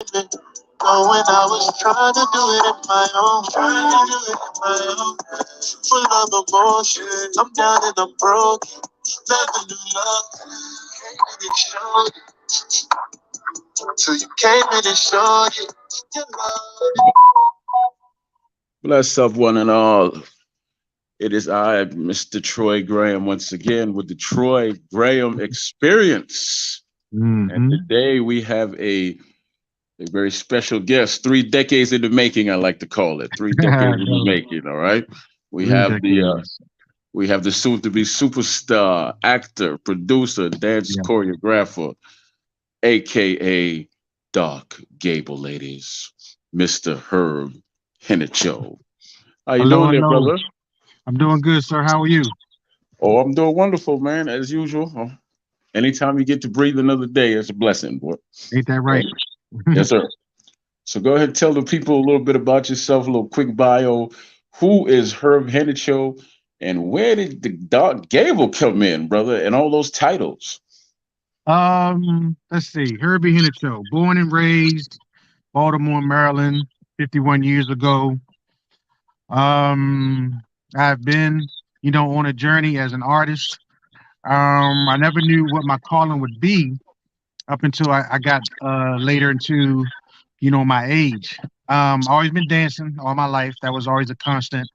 Oh, when I was trying to do it in my own, trying to do it in my own, full of emotion. I'm down and I'm broke. Never knew love. Came in and showed it. Till you came in and showed it. You love. Bless up one and all. It is I, Mr. Troy Graham, once again with the Troy Graham Experience. And Mm-hmm. today we have a very special guest, 3 decades in the making, I like to call it. 3 decades in the making, all right? We Three have the decades. soon to be superstar, actor, producer, dance Yeah. choreographer, aka Doc Gable, ladies. Mr. Herb Henacho. How you Hello, doing there, hello. brother? I'm doing good, sir. How are you? Oh, I'm doing wonderful, man, as usual. Anytime you get to breathe another day, it's a blessing, boy. Ain't that Hey, right? yes, sir. So go ahead and tell the people a little bit about yourself, a little quick bio. Who is Herb Henicho, and where did the Doc Gable come in, brother, and all those titles? Let's see. Herbie Hinnicho, born and raised Baltimore, Maryland, 51 years ago. Um, I've been, on a journey as an artist. I never knew what my calling would be up until I got later into, my age. Always been dancing all my life. That was always a constant.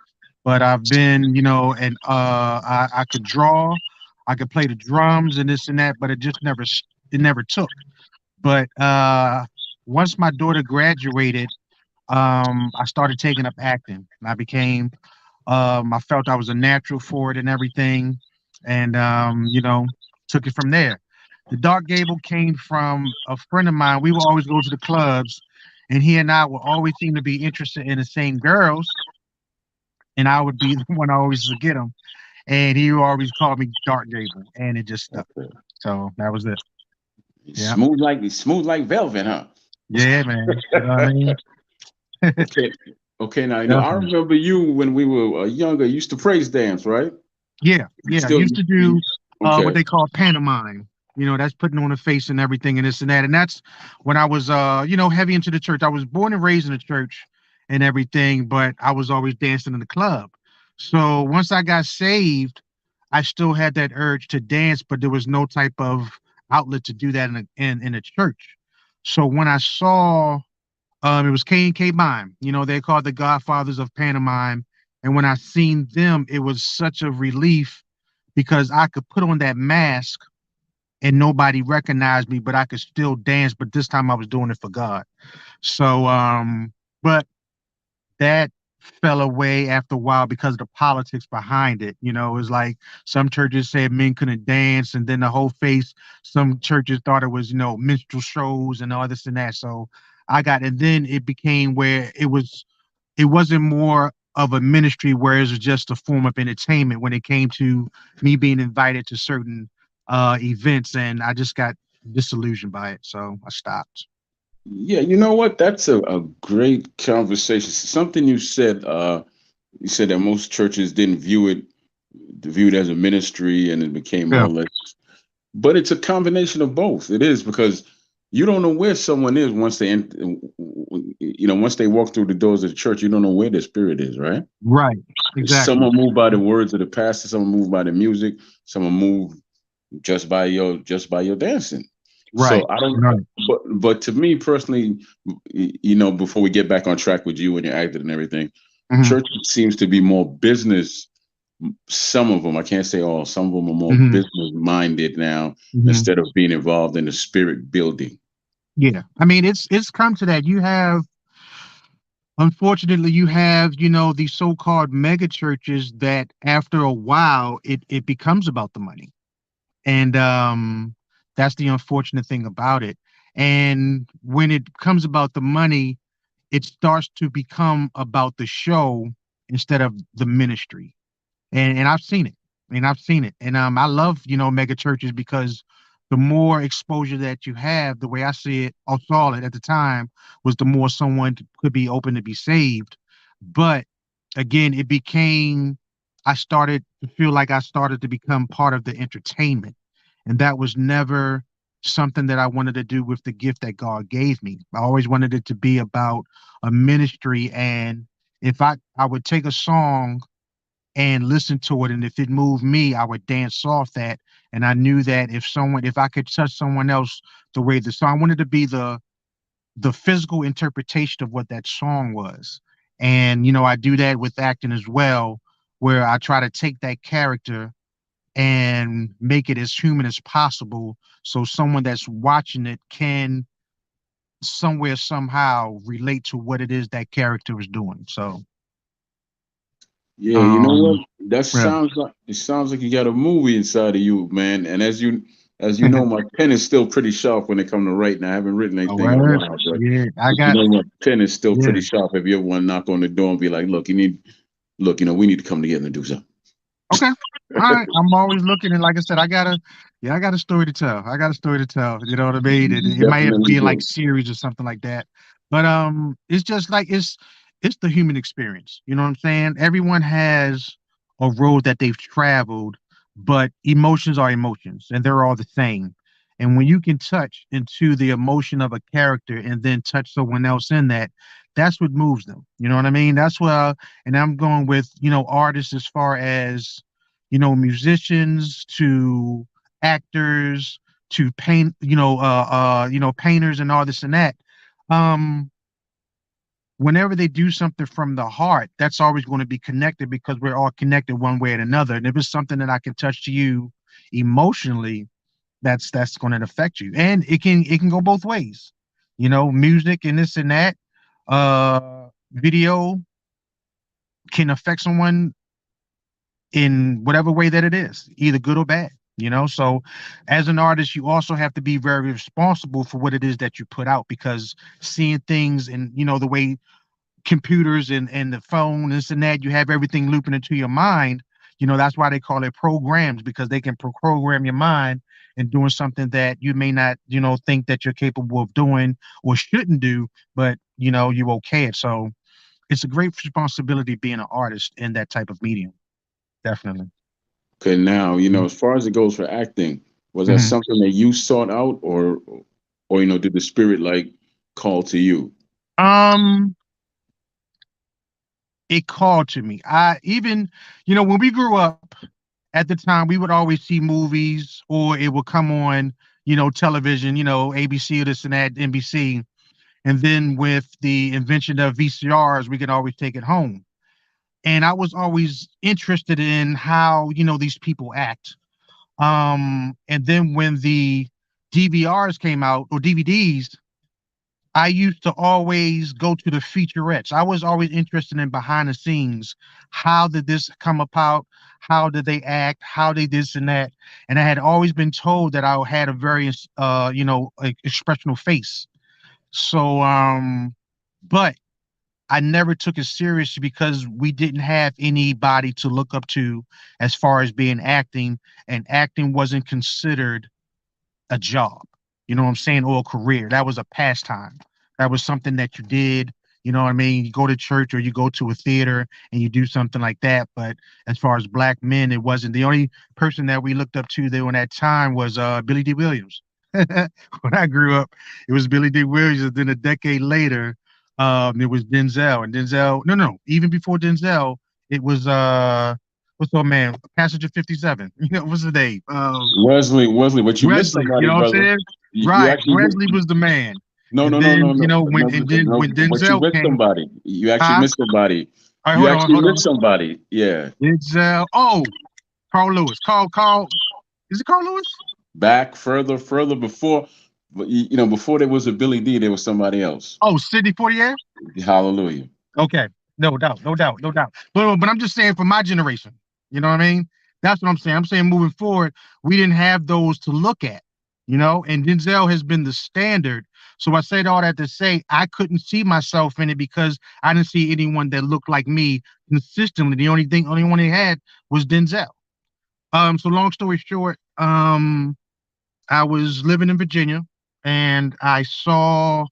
But I've been, and I could draw, I could play the drums and this and that, but it never took. But once my daughter graduated, I started taking up acting. I became, I felt I was a natural for it and everything, and took it from there. The Dark Gable came from a friend of mine. We would always go to the clubs, and he and I would always seem to be interested in the same girls, and I would be the one always to get them. And he always called me Dark Gable, and it just stuck. Okay. So that was it. Yeah, Smooth like velvet, huh? yeah, man. You know what I mean? Okay. Okay, now I Definitely. remember you when we were younger, used to praise dance, right? Yeah, You yeah. I still used to you, do what okay. they call pantomime. That's putting on a face and everything and this and that. And that's when I was heavy into the church. I was born and raised in the church and everything, but I was always dancing in the club. So once I got saved, I still had that urge to dance, but there was no type of outlet to do that in a church. So when I saw it was K and K Mime. They're called the Godfathers of Pantomime. And when I seen them, it was such a relief because I could put on that mask and nobody recognized me, but I could still dance. But this time I was doing it for God. So, but that fell away after a while because of the politics behind it. It was like some churches said men couldn't dance, and then the whole face. Some churches thought it was, minstrel shows and all this and that. So and then it became where it wasn't more of a ministry, where it was just a form of entertainment when it came to me being invited to certain events, and I just got disillusioned by it, so I stopped. Yeah, you know what? That's a great conversation. Something you said that most churches didn't view it as a ministry, and it became more Yeah. or less. But it's a combination of both. It is because you don't know where someone is once they walk through the doors of the church. You don't know where their spirit is, right? Right. Some Exactly. are moved by the words of the pastor, some are moved by the music, some are moved just by your dancing. Right. So I don't. Right. But to me personally, before we get back on track with you and your acting and everything, Hmm. church seems to be more business. Some of them, I can't say all. Some of them are more Hmm. business minded now Hmm. instead of being involved in the spirit building. Yeah. I mean, it's come to that. Unfortunately, you have, these so-called mega churches that after a while it becomes about the money. And that's the unfortunate thing about it. And when it comes about the money, it starts to become about the show instead of the ministry. And I've seen it. I mean, I've seen it. And I love, mega churches because the more exposure that you have, the way I see it, or saw it at the time, was the more someone could be open to be saved. But again, I started to feel like I started to become part of the entertainment. And that was never something that I wanted to do with the gift that God gave me. I always wanted it to be about a ministry, and if I would take a song and listen to it, and if it moved me, I would dance off that. And I knew that if I could touch someone else the way the song, I wanted to be the physical interpretation of what that song was. And I do that with acting as well, where I try to take that character and make it as human as possible, so someone that's watching it can somewhere somehow relate to what it is that character is doing. So Yeah, you know what? um That yeah. sounds like you got a movie inside of you, man. And as you know, my pen is still pretty sharp when it comes to writing. I haven't written A anything in a word. while, but Yeah, I you got. know, my pen is still Yeah. pretty sharp. If you ever want to knock on the door and be like, look, we need to come together and do something. Okay. All right. I'm always looking, and like I said, I got a story to tell. I got a story to tell. You know what I mean? You It might have to definitely be like do. series or something like that. But it's just like it's the human experience. You know what I'm saying? Everyone has a road that they've traveled, but emotions are emotions, and they're all the same. And when you can touch into the emotion of a character and then touch someone else in that, that's what moves them. You know what I mean? That's what and I'm going with, artists as far as, musicians to actors to paint, painters and all this and that. Um, Whenever they do something from the heart, that's always going to be connected because we're all connected one way or another. And if it's something that I can touch to you emotionally, that's going to affect you. And it can go both ways. Music and this and that. Video can affect someone in whatever way that it is, either good or bad. So as an artist, you also have to be very responsible for what it is that you put out, because seeing things and the way computers and the phone, this and that, you have everything looping into your mind. That's why they call it programs, because they can program your mind and doing something that you may not, think that you're capable of doing or shouldn't do, but you okay it. So it's a great responsibility being an artist in that type of medium. Definitely. Okay, now, as far as it goes for acting, was that Mhm. something that you sought out, or did the spirit like call to you? Um, it called to me. I even, when we grew up at the time, we would always see movies or it would come on, television, ABC or this and that, NBC. And then with the invention of VCRs, we could always take it home. And I was always interested in how, these people act. And then when the DVRs came out, or DVDs, I used to always go to the featurettes. I was always interested in behind the scenes. How did this come about? How did they act? How they this and that? And I had always been told that I had a very, expressional face. So, but I never took it seriously because we didn't have anybody to look up to as far as being acting, and acting wasn't considered a job, what I'm saying, or a career. That was a pastime. That was something that you did, what I mean? You go to church or you go to a theater and you do something like that. But as far as black men, it wasn't. The only person that we looked up to during that time was Billy D. Williams. When I grew up, it was Billy D. Williams. And then a decade later, it was Denzel. And Denzel, no, even before Denzel, it was what's the man? Passenger 57. What's the name? Wesley, but you missed Wesley, you somebody, know what I'm brother. saying? You Right. actually Wesley was the man. no, And no, no, no, then, no, no, when but you Denzel missed came, somebody. You actually huh? missed somebody. All right, You hold on, actually hold missed on. somebody. Yeah. Denzel. Oh, Carl Lewis. Carl. Is it Carl Lewis? Back further before, but before there was a Billy D, there was somebody else. Oh, Sidney Poitier? Hallelujah. Okay. No doubt, no doubt, no doubt. But I'm just saying for my generation, you know what I mean? That's what I'm saying. I'm saying moving forward, we didn't have those to look at, and Denzel has been the standard. So I said all that to say I couldn't see myself in it because I didn't see anyone that looked like me consistently. Only one they had was Denzel. So long story short, I was living in Virginia and I saw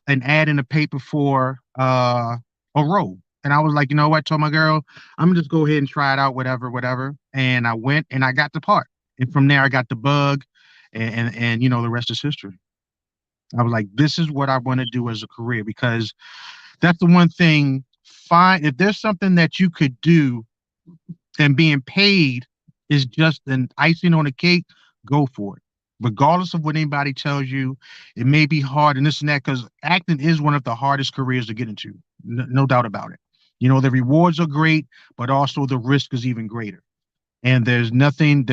an ad in the paper for a role. And I was like, you know what? I told my girl, I'm gonna just go ahead and try it out, whatever, whatever. And I went and I got the part. And from there I got the bug. and the rest is history. I was like, this is what I want to do as a career because that's the one thing. Fine, if there's something that you could do and being paid is just an icing on the cake, go for it. Regardless of what anybody tells you, it may be hard and this and that because acting is one of the hardest careers to get into, no doubt about it. The rewards are great, but also the risk is even greater. And there's nothing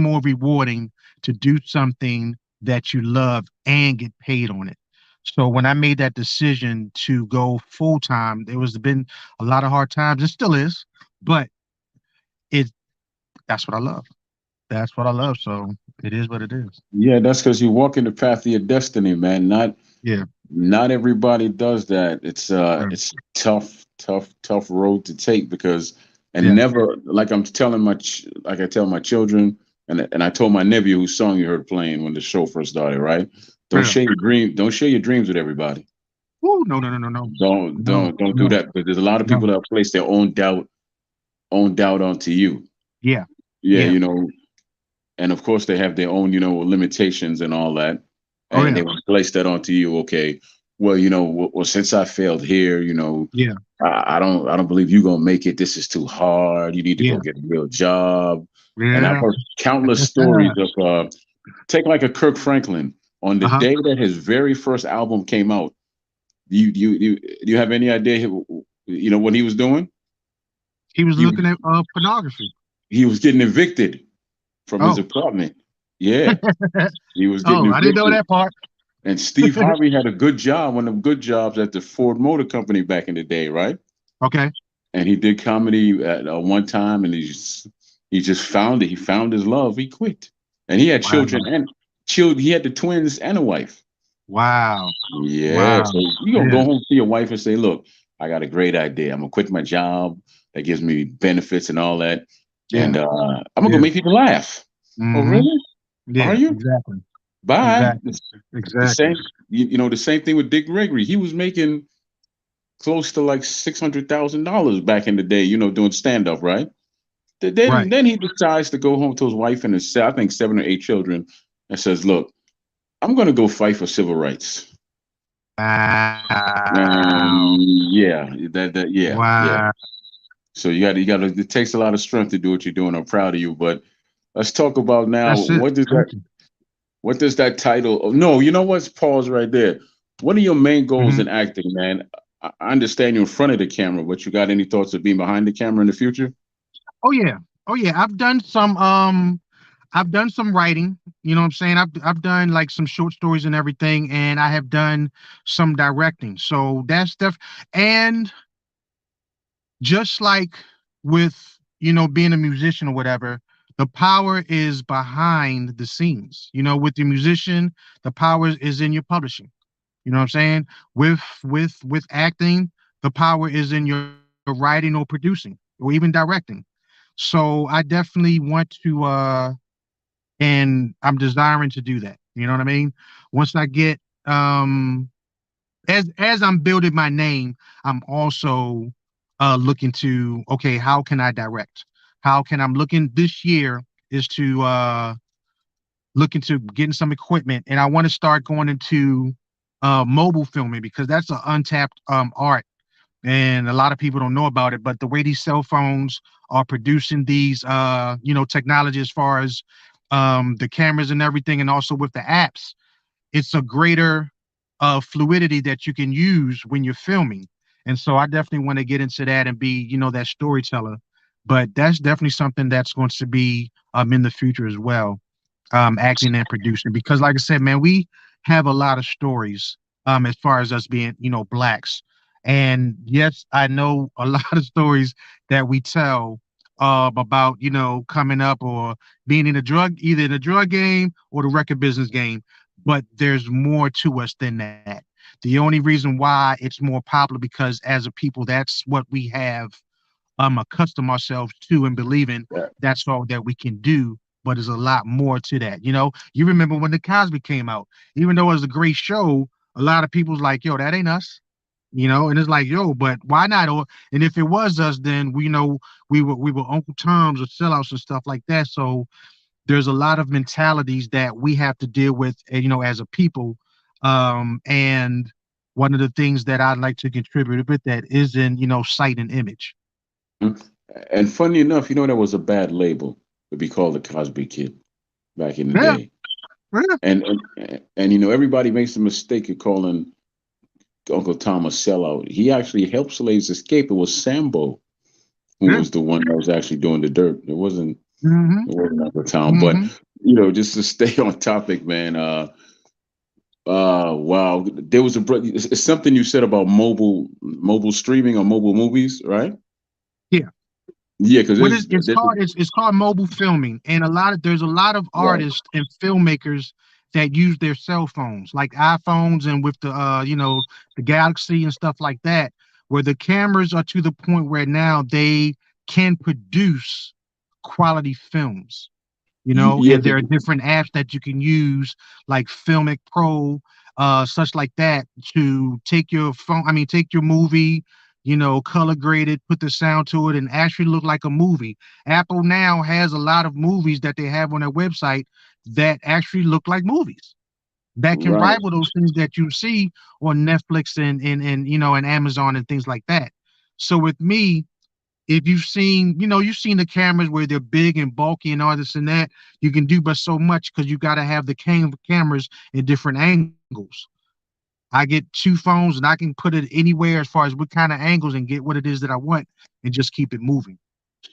more rewarding to do something that you love and get paid on it. So when I made that decision to go full time, there was been a lot of hard times. It still is, but it that's what I love. That's what I love. So it is what it is. Yeah, that's because you walk in the path of your destiny, man. Yeah. Not everybody does that. Right. It's tough road to take because and Yeah. never like like I tell my children and I told my nephew whose song you heard playing when the show first started, right? Yeah. Don't share your dreams with everybody. Ooh, no, no, no, no, no, no, Don't do no, that because there's a lot of people no. that place their own doubt onto you. Yeah. Yeah, Yeah. and of course they have their own limitations and all that, Oh and yeah. they want to place that onto you. Okay, well since I failed here, Yeah. I don't believe you're gonna make it. This is too hard. You need to go Yeah. get a real job. And I've Yeah. heard countless stories of take like a Kirk Franklin on the Uh-huh. day that his very first album came out. Do you have any idea what he was doing? He was He looking at pornography. he was getting evicted from his Oh. apartment. Yeah, he was getting Oh, I didn't know evicted. that part. And Steve Harvey had a good job, one of the good jobs at the Ford Motor Company back in the day, right? Okay. And he did comedy at one time, and he just found it. He found his love. He quit, and he had children Wow. and children. He had the twins and a wife. Wow. Yeah, Wow. so you gonna Yeah. go home to your wife and say, "Look, I got a great idea. I'm gonna quit my job that gives me benefits and all that, Yeah. and I'm gonna go Yeah. make people laugh." Oh, Mm-hmm. really? Are Yeah. you? Exactly. Bye. Exactly. The Exactly. same, the same thing with Dick Gregory. He was making close to like $600,000 back in the day, doing stand up, right? Then Right. then he decides to go home to his wife and his I think 7 or 8 children, and says, "Look, I'm going to go fight for civil rights." Wow. And yeah, yeah. Wow. So you got to. It takes a lot of strength to do what you're doing. I'm proud of you, but let's talk about now. That's it. Thank you. What does that title? Oh, no, you know what's pause right there. What are your main goals Mm-hmm. in acting, man? I understand you're in front of the camera, but you got any thoughts of being behind the camera in the future? Oh yeah. Oh yeah. I've done some writing, you know what I'm saying? I've done like some short stories and everything, and I have done some directing. So that's stuff. And just like with, being a musician or whatever, the power is behind the scenes. With the musician, the power is in your publishing. You know what I'm saying? With acting, the power is in your writing or producing or even directing. So I definitely want to and I'm desiring to do that. You know what I mean? Once I get as I'm building my name, I'm also looking to, okay, how can I direct? How can I'm looking this year is to look into getting some equipment, and I want to start going into mobile filming because that's an untapped art, and a lot of people don't know about it. But the way these cell phones are producing these technology as far as the cameras and everything, and also with the apps, it's a greater fluidity that you can use when you're filming. And so I definitely want to get into that and be, that storyteller. But that's definitely something that's going to be in the future as well, acting and producing. Because like I said, man, we have a lot of stories as far as us being, blacks. And yes, I know a lot of stories that we tell about, coming up or being in a either in a drug game or the record business game. But there's more to us than that. The only reason why it's more popular because as a people, that's what we have accustom ourselves to and believing Yeah. that's all that we can do. But there's a lot more to that. You remember when the Cosby came out, even though it was a great show, a lot of people's like, yo, that ain't us. And it's like, yo, but why not? And if it was us, then we know we were Uncle Toms or sellouts and stuff like that. So there's a lot of mentalities that we have to deal with, as a people. And one of the things that I'd like to contribute with that is in, sight and image. Mm. And funny enough, that was a bad label to be called the Cosby Kid back in the Yeah, day. yeah, And everybody makes the mistake of calling Uncle Tom a sellout. He actually helped slaves escape. It was Sambo who yeah. was the one that was actually doing the dirt. It wasn't Hmm. Uncle Tom. But Hmm. just to stay on topic, man. Wow. There was it's something you said about mobile streaming or mobile movies, right? Yeah. Yeah, because What is it's called? It's called mobile filming, and there's a lot of right, artists and filmmakers that use their cell phones, like iPhones, and with the the Galaxy and stuff like that, where the cameras are to the point where now they can produce quality films. yeah, And there are different apps that you can use, like Filmic Pro, such like that, to take your phone, I mean, take your movie, color grade it, put the sound to it, and actually look like a movie. Apple now has a lot of movies that they have on their website that actually look like movies that can right. rival those things that you see on Netflix and and Amazon and things like that. So with me, if you've seen the cameras where they're big and bulky and all this and that, you can do but so much because you got to have the cameras in different angles. I get two phones and I can put it anywhere as far as what kind of angles and get what it is that I want and just keep it moving.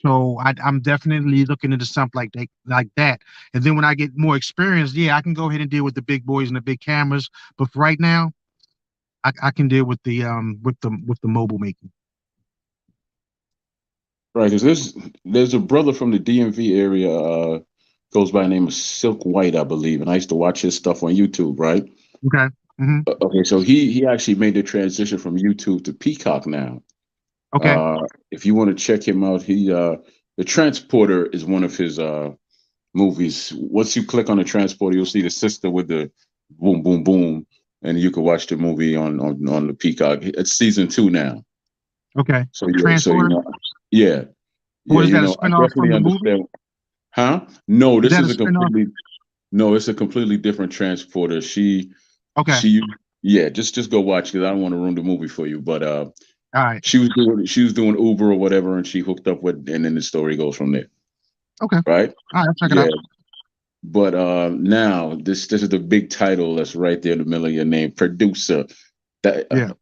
So I'm definitely looking into something like that. And then when I get more experience, yeah, I can go ahead and deal with the big boys and the big cameras. But for right now, I can deal with the mobile making. Right, because there's a brother from the DMV area, goes by the name of Silk White, I believe, and I used to watch his stuff on YouTube, right? Okay. Hmm. Okay, so he actually made the transition from YouTube to Peacock now. Okay. If you want to check him out, the Transporter is one of his movies. Once you click on the Transporter, you'll see the sister with the boom, boom, boom, and you can watch the movie on the Peacock. It's season 2 now. Okay. So yeah, so Transporter. yeah, yeah, What is that? A I spinoff from definitely the movie? understand. Huh? No, Is this that a is a spinoff? completely no, it's a completely different transporter. Okay. She yeah, just go watch because I don't want to ruin the movie for you. But All right. she was doing Uber or whatever, and she hooked up with, and then the story goes from there, Okay. right? All right. I'll check it Yeah. out. But now this is the big title that's right there in the middle of your name, producer. That Yeah.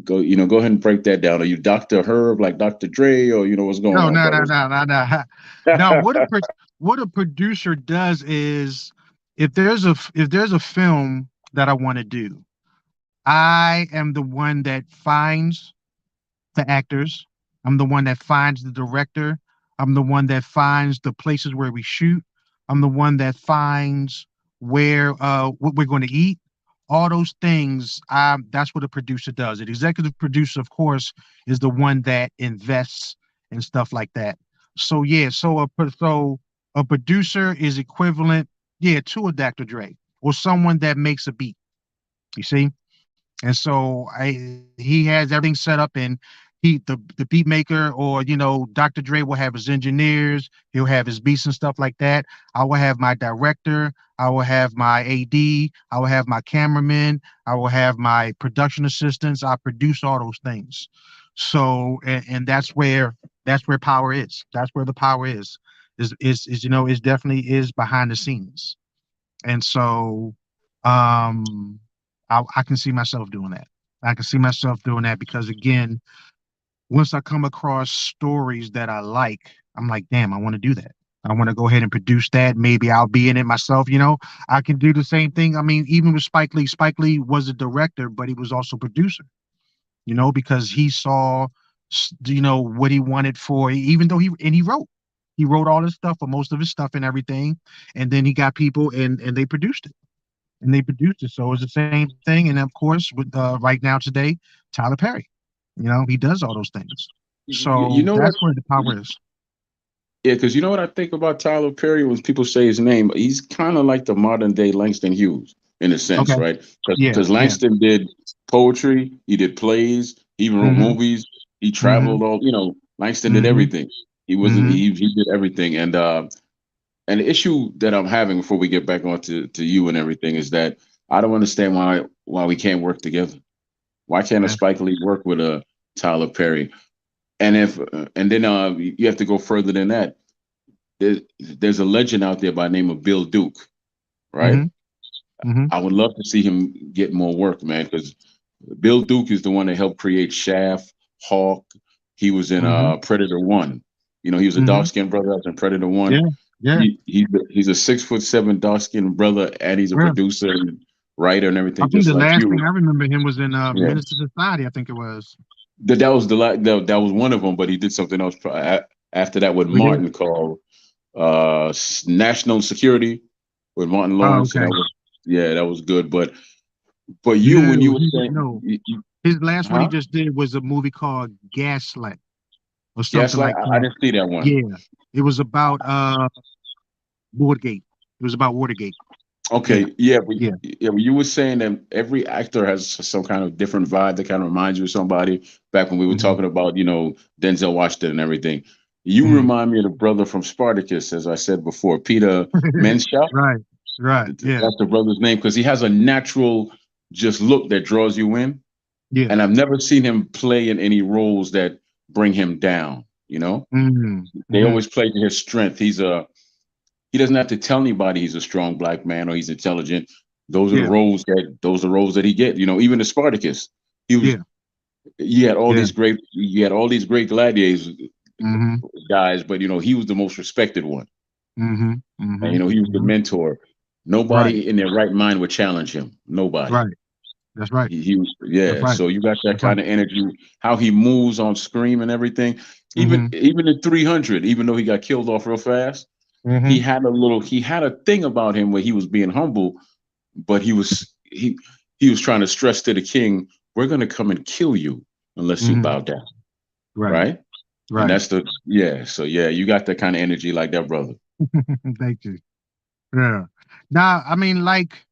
go ahead and break that down. Are you Dr. Herb like Dr. Dre, or what's going No, on, no, no, brother? no, no, no. Now, what a producer does is if there's a film that I want to do, I am the one that finds the actors. I'm the one that finds the director. I'm the one that finds the places where we shoot. I'm the one that finds where what we're going to eat. All those things. That's what a producer does. An executive producer, of course, is the one that invests and stuff like that. So yeah, so a producer is equivalent, yeah, to a Dr. Dre or someone that makes a beat. You see? And so he has everything set up, and the beat maker, or Dr. Dre will have his engineers, he'll have his beats and stuff like that. I will have my director, I will have my AD, I will have my cameraman, I will have my production assistants. I produce all those things. So and that's where power is. That's where the power is is definitely is behind the scenes. And so I can see myself doing that. I can see myself doing that because again, once I come across stories that I like, I'm like, damn, I want to do that. I want to go ahead and produce that. Maybe I'll be in it myself. I can do the same thing. I mean, even with Spike Lee was a director, but he was also producer, because he saw, what he wanted for, even though he wrote all his stuff, or most of his stuff and everything. And then he got people and they produced it. So it's the same thing. And of course, with right now today, Tyler Perry, he does all those things. You So know what? that's where the power is. Yeah, because you know what I think about Tyler Perry when people say his name? He's kind of like the modern day Langston Hughes in a sense, Okay. right? Yeah. Because Yeah. Langston did poetry, he did plays, he even wrote Hmm. movies, he Hmm. traveled all. Langston did Hmm. everything. He wasn't Hmm. he did everything, and And the issue that I'm having before we get back on to you and everything is that I don't understand why we can't work together. Why can't a Yeah. Spike Lee work with a Tyler Perry? And if and then you have to go further than that. There's a legend out there by the name of Bill Duke, right? Mm-hmm. Mm-hmm. I would love to see him get more work, man, because Bill Duke is the one that helped create Shaft, Hawk. He was in Mm-hmm. Predator One. You know, he was a Mm-hmm. dark skinned brother that was in Predator Yeah. One. Yeah. He's a 6'7" dark skinned brother, and he's a Yeah. producer and writer and I everything, think just the like last thing you. I remember him was in Yeah, Minister Society, I think it was. that was that was one of them, but he did something else after that with We did. Martin called National Security with Martin Oh, Lawrence, and okay. that was yeah, that was good. But you when you No, were saying, no. His last one he huh? just did was a movie called Gaslight or something Gaslight, like I that. didn't see that one. Yeah. It was about Watergate. It was about Watergate. Yeah. Okay, yeah, Yeah. but you were saying that every actor has some kind of different vibe that kind of reminds you of somebody. Back when we were Hmm. talking about, Denzel Washington and everything, you Hmm. remind me of the brother from Spartacus, as I said before, Peter Mensah. Right. Right. Yeah. That's the brother's name because he has a natural just look that draws you in, Yeah. and I've never seen him play in any roles that bring him down. Hmm. They Hmm. always play to his strength. He doesn't have to tell anybody he's a strong black man or he's intelligent. Yeah. Those are roles that he get. Even the Spartacus, he was Yeah. Yeah. you had all these great gladiators Hmm. guys, but he was the most respected one. Hmm. And Hmm. he was the Hmm. mentor. Right. Nobody in their right mind would challenge him. Nobody. Right. That's right. He was That's yeah. right. So you got that That's right. kind of energy, how he moves on screen and everything. Even Hmm. even in 300, even though he got killed off real fast, Hmm. he had a thing about him where he was being humble, but he was trying to stress to the king, we're gonna come and kill you unless you Hmm. bow down, Right. right? And Right. that's the yeah. So yeah, you got that kind of energy like that, brother. Thank you. Yeah. Now, I mean, like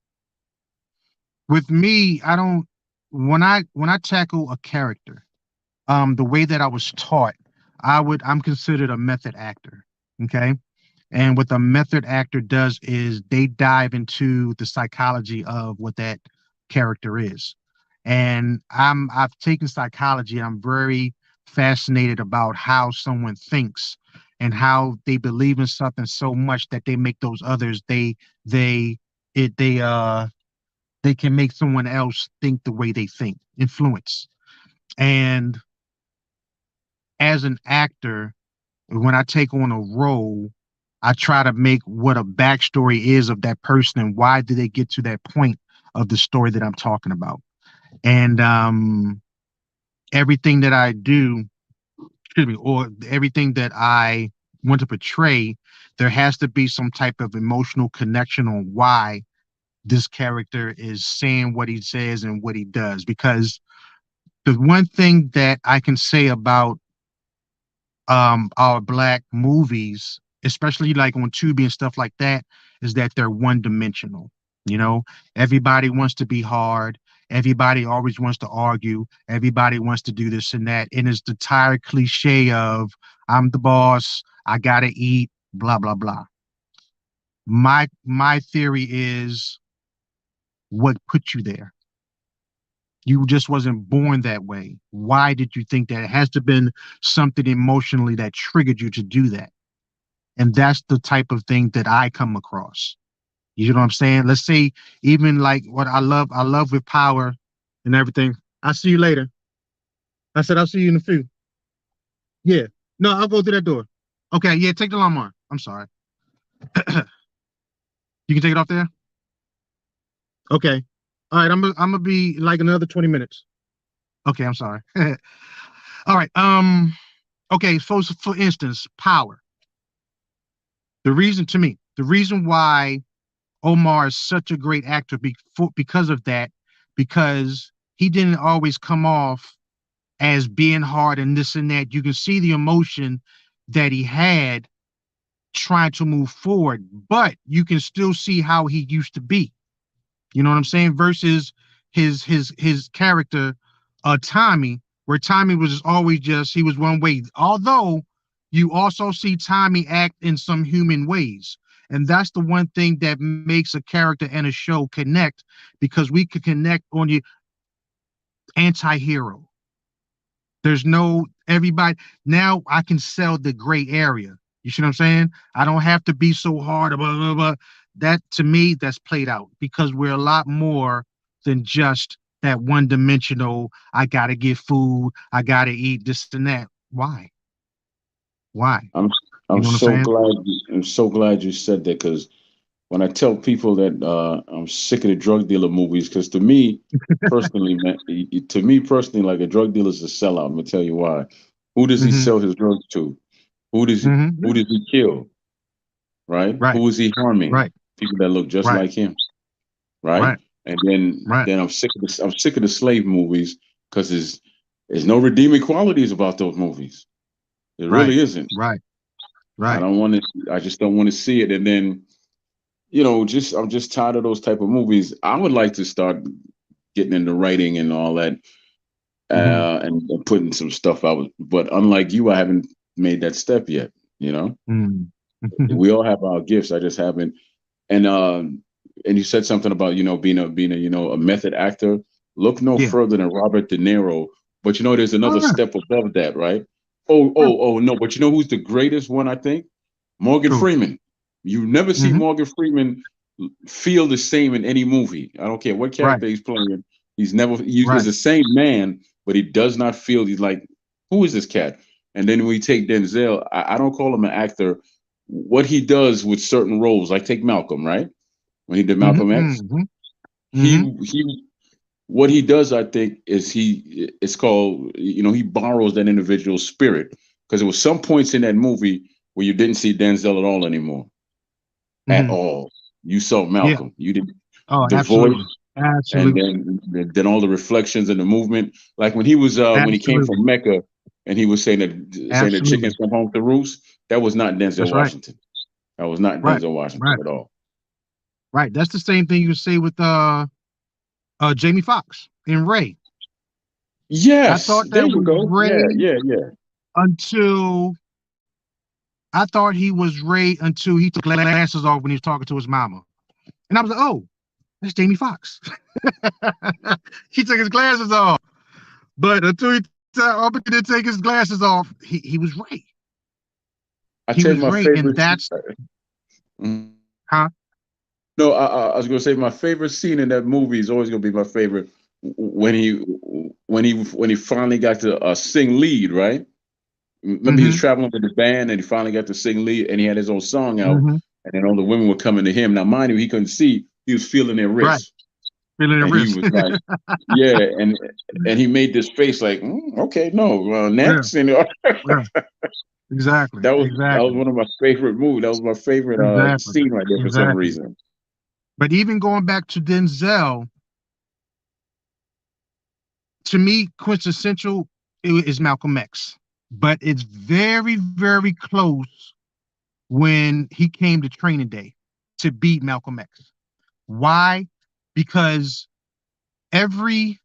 with me, I don't when I tackle a character, the way that I was taught, I'm considered a method actor. Okay. And what the method actor does is they dive into the psychology of what that character is. And I've taken psychology. I'm very fascinated about how someone thinks and how they believe in something so much that they make those others they it they can make someone else think the way they think, influence. And as an actor, when I take on a role, I try to make what a backstory is of that person and why did they get to that point of the story that I'm talking about. And everything that I do, excuse me, or everything that I want to portray, there has to be some type of emotional connection on why this character is saying what he says and what he does. Because the one thing that I can say about our black movies, especially like on Tubi and stuff like that, is that they're one dimensional. You know, everybody wants to be hard. Everybody always wants to argue. Everybody wants to do this and that. And it's the tired cliche of I'm the boss, I gotta eat, blah, blah, blah. My theory is what put you there. You just wasn't born that way. Why did you think that? It has to have been something emotionally that triggered you to do that. And that's the type of thing that I come across. You know what I'm saying? Let's say even like what I love with power and everything. I'll see you later. I said I'll see you in a few. Yeah. No, I'll go through that door. Okay, yeah, take the lawnmower. I'm sorry. You can take it off there? Okay. All right, I'm gonna be like another 20 minutes. Okay, I'm sorry. All right. Okay, for instance, power. The reason why Omar is such a great actor because of that, because he didn't always come off as being hard and this and that. You can see the emotion that he had trying to move forward, but you can still see how he used to be. You know what I'm saying? Versus his character, Tommy, where Tommy was always just he was one way. Although you also see Tommy act in some human ways. And that's the one thing that makes a character and a show connect, because we could connect on the anti-hero. There's no everybody. Now I can sell the gray area. You see what I'm saying? I don't have to be so hard. Blah, blah, blah. That to me, that's played out, because we're a lot more than just that one dimensional. I gotta get food. I gotta eat this and that. Why? Why? I'm You I'm know what I'm so saying? glad I'm so glad you said that because when I tell people that I'm sick of the drug dealer movies, because to me personally, man, to me personally, like a drug dealer is a sellout. I'm gonna tell you why. Who does he Mm-hmm. sell his drugs to? Mm-hmm. Who Yeah. does he kill? Right? Right. Who is he harming? Right. People that look just Right. like him, right? Right. And then Right. I'm sick of the slave movies because there's no redeeming qualities about those movies. There Right. really isn't. Right. I Right. don't want to. I just don't want to see it. And then just I'm just tired of those type of movies. I would like to start getting into writing and all that, Mm-hmm. and putting some stuff out. But unlike you, I haven't made that step yet. You know, Mm-hmm. we all have our gifts. I just haven't. And you said something about being a a method actor. Look no Yeah. further than Robert De Niro. But there's Oh another yeah. step above that, right? Oh, Yeah. oh, oh no! But you know who's the greatest one? I think Morgan True. Freeman. You never see Mm-hmm. Morgan Freeman feel the same in any movie. I don't care what Right. character he's playing. He's Right. the same man, but he does not feel. He's like, who is this cat? And then we take Denzel. I don't call him an actor. What he does with certain roles, like take Malcolm, right? When he did Mm-hmm. Malcolm X, Mm-hmm. Mm-hmm. he what he does, I think, is it's called, he borrows that individual's spirit, because there was some points in that movie where you didn't see Denzel at all anymore, at Mm-hmm. all. You saw Yeah. Malcolm. You did Oh, the voice, absolutely. and Absolutely. then all the reflections and the movement. Like when he came Absolutely. from Mecca and he was saying that chickens Absolutely. come home to roost. That was not Denzel That's right. Washington. That was not Right. Denzel Washington Right. at all. Right. That's the same thing you say with Jamie Foxx in Ray. I Yes, thought there that you was go. Yeah, Ray yeah, yeah. until I thought he was Ray until he took glasses off when he was talking to his mama. And I was like, oh, that's Jamie Foxx. He took his glasses off. But until up until he didn't take his glasses off, he was Ray. I He tell you was my Ray. And favorite. that's Mhm. huh? No, I was gonna say my favorite scene in that movie is always gonna be my favorite when he finally got to sing lead, right? Remember he was Mm-hmm. traveling with the band and he finally got to sing lead and he had his own song out, Mm-hmm. and then all the women were coming to him. Now, mind you, he couldn't see; he was feeling their Right. wrists, Feeling the and he wrist. was like, "Yeah," and he made this face like, "Okay, no, Yeah. next," Yeah. Exactly. that was Exactly. one of my favorite movies. That was my favorite Exactly. scene right there for some Exactly. reason. But even going back to Denzel, to me, quintessential is Malcolm X. But it's very, very close when he came to Training Day to beat Malcolm X. Why? Because every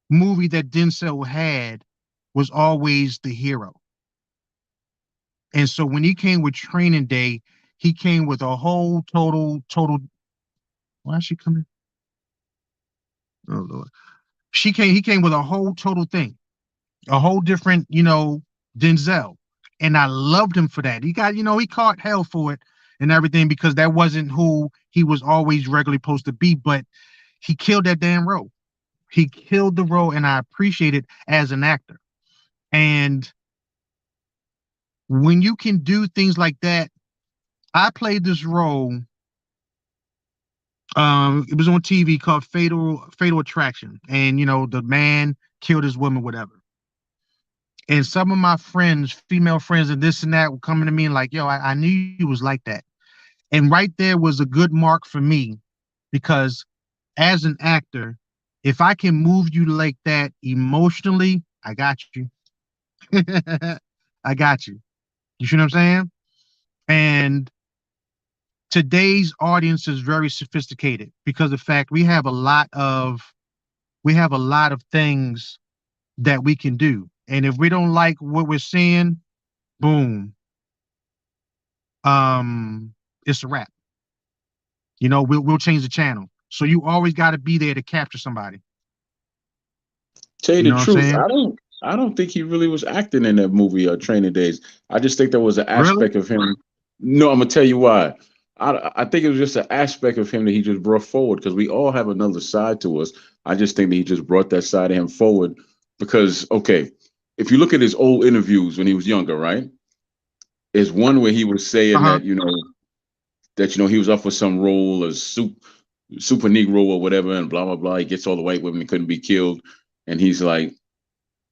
movie that Denzel had was always the hero. And so when he came with Training Day, he came with a whole total. Why is she coming? Oh Lord. He came with a whole total thing, a whole different, Denzel. And I loved him for that. He caught hell for it and everything because that wasn't who he was always regularly supposed to be, but he killed that damn role. He killed the role, and I appreciate it as an actor. And when you can do things like that, I played this role. It was on TV called Fatal Attraction, and the man killed his woman, whatever. And some of my friends, female friends, and this and that, were coming to me and like, "Yo, I knew you was like that." And right there was a good mark for me because as an actor, if I can move you like that emotionally, I got you. I got you. You see what I'm saying? And today's audience is very sophisticated because of the fact we have a lot of things that we can do. And if we don't like what we're seeing, boom. Um it's a wrap. You know, we'll change the channel. So you always got to be there to capture somebody. Tell you You the know what I'm truth, saying? I don't think he really was acting in that movie, Training Days. I just think there was an Really? aspect of him. No, I'm gonna tell you why. I think it was just an aspect of him that he just brought forward because we all have another side to us. I just think that he just brought that side of him forward because okay, if you look at his old interviews when he was younger, right? There's one where he was saying Uh-huh. that he was up for some role as super Negro or whatever, and blah blah blah. He gets all the white women couldn't be killed, and he's like,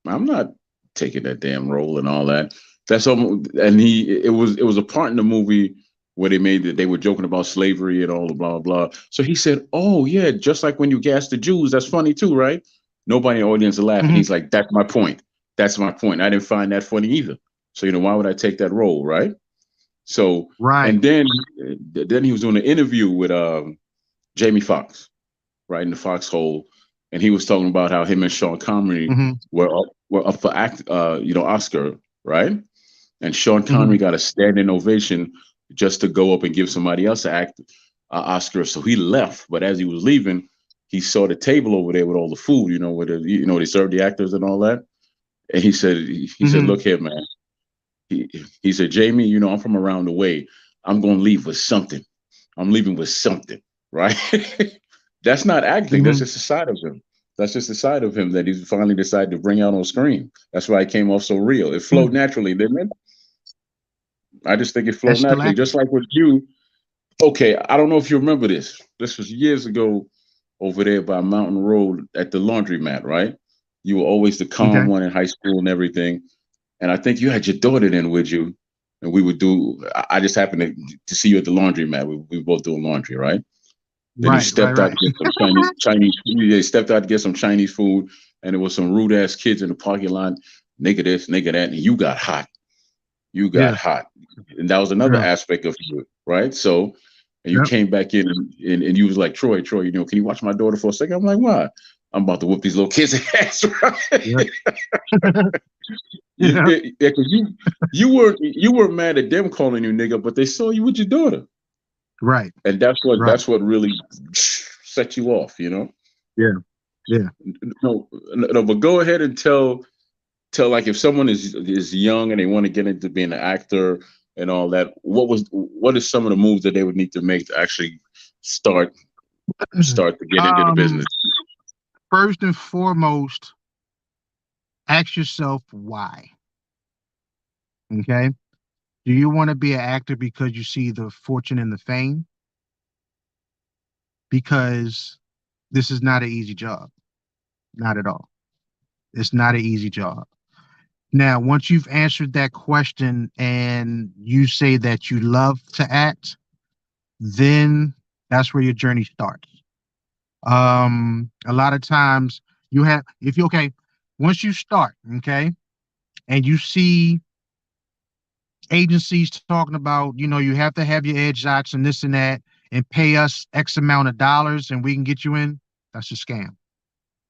I'm not taking that damn role and all that. That's all. And it was a part in the movie where they made that they were joking about slavery and all the blah blah blah. So he said, "Oh yeah, just like when you gas the Jews, that's funny too, right?" Nobody in the audience is laughing. Hmm. He's like, "That's my point. That's my point. I didn't find that funny either. So why would I take that role, right?" So Right. and then he was doing an interview with Jamie Foxx, right in the foxhole, and he was talking about how him and Sean Connery Hmm. were up for Oscar, right? And Sean Hmm. Connery got a standing ovation just to go up and give somebody else an Oscar. So he left, but as he was leaving, he saw the table over there with all the food, where they serve the actors and all that. And he said, Hmm. look here, man. He said, Jamie, I'm from around the way. I'm gonna leave with something. I'm leaving with something, right? That's not acting. That's Hmm. just a side of him. That's just a side of him that he's finally decided to bring out on screen. That's why it came off so real. It flowed naturally, didn't it? I just think it flowed That's still naturally. acting. Just like with you. Okay, I don't know if you remember this. This was years ago over there by Mountain Road at the laundromat, right? You were always the calm Okay. one in high school and everything. And I think you had your daughter then with you. And we would do, I just happened to see you at the laundromat. We were both doing laundry, right? Then you Right. Right. stepped out to Right. get some Chinese food. They stepped out to get some Chinese food, and there was some rude ass kids in the parking lot, nigga this, nigga that, and you got hot. You got Yeah. hot, and that was another Yeah. aspect of you, right? So, and you Yep. came back in, and you was like, Troy, can you watch my daughter for a second? I'm like, why? I'm about to whoop these little kids' ass, Yep. right? Yeah. Yeah, 'cause you weren't mad at them calling you nigga, but they saw you with your daughter, Right. and that's what Right. that's what really set you off. Yeah. Yeah. No, no, but go ahead and tell like if someone is young and they want to get into being an actor and all that. What is some of the moves that they would need to make to actually start start to get into the um. business? First and foremost, ask yourself why. Okay. Do you want to be an actor because you see the fortune and the fame? Because this is not an easy job. Not at all. It's not an easy job. Now, once you've answered that question and you say that you love to act, then that's where your journey starts. A lot of times you have, if you okay, once you start, okay, and you see agencies talking about, you have to have your headshots and this and that and pay us X amount of dollars and we can get you in, that's a scam.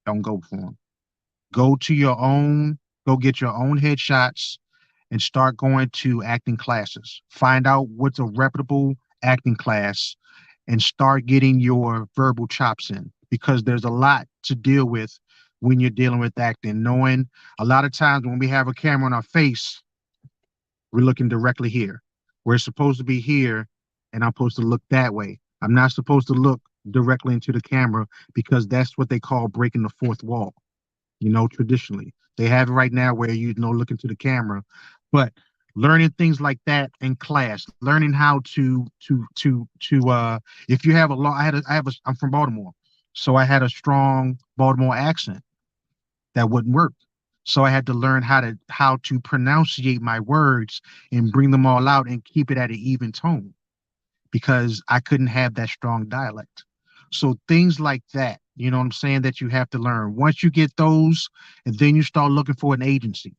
Don't go for them. Go to your own, go get your own headshots and start going to acting classes. Find out what's a reputable acting class and start getting your verbal chops in because there's a lot to deal with when you're dealing with acting. Knowing a lot of times when we have a camera on our face, we're looking directly here. We're supposed to be here, and I'm supposed to look that way. I'm not supposed to look directly into the camera because that's what they call breaking the fourth wall. Traditionally. They have it right now where look into the camera, but learning things like that in class, learning how to if you have a law, I'm from Baltimore, so I had a strong Baltimore accent that wouldn't work. So I had to learn how to pronunciate my words and bring them all out and keep it at an even tone because I couldn't have that strong dialect. So things like that, you know what I'm saying, that you have to learn. Once you get those, and then you start looking for an agency.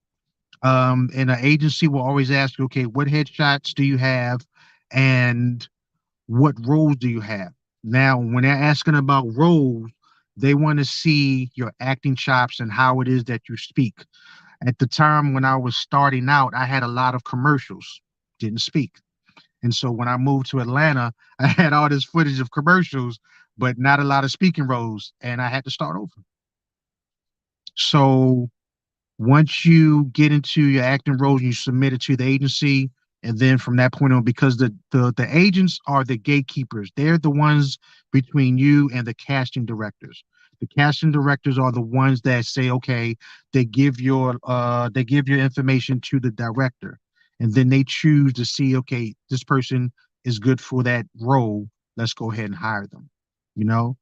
And an agency will always ask you, okay, what headshots do you have and what roles do you have? Now, when they're asking about roles, they want to see your acting chops and how it is that you speak. At the time when I was starting out, I had a lot of commercials, didn't speak. And so when I moved to Atlanta, I had all this footage of commercials, but not a lot of speaking roles, and I had to start over. So once you get into your acting roles, you submit it to the agency, and then from that point on, because the agents are the gatekeepers, they're the ones between you and the casting directors. The casting directors are the ones that say, okay, they give your information to the director, and then they choose to see, okay, this person is good for that role. Let's go ahead and hire them. You know,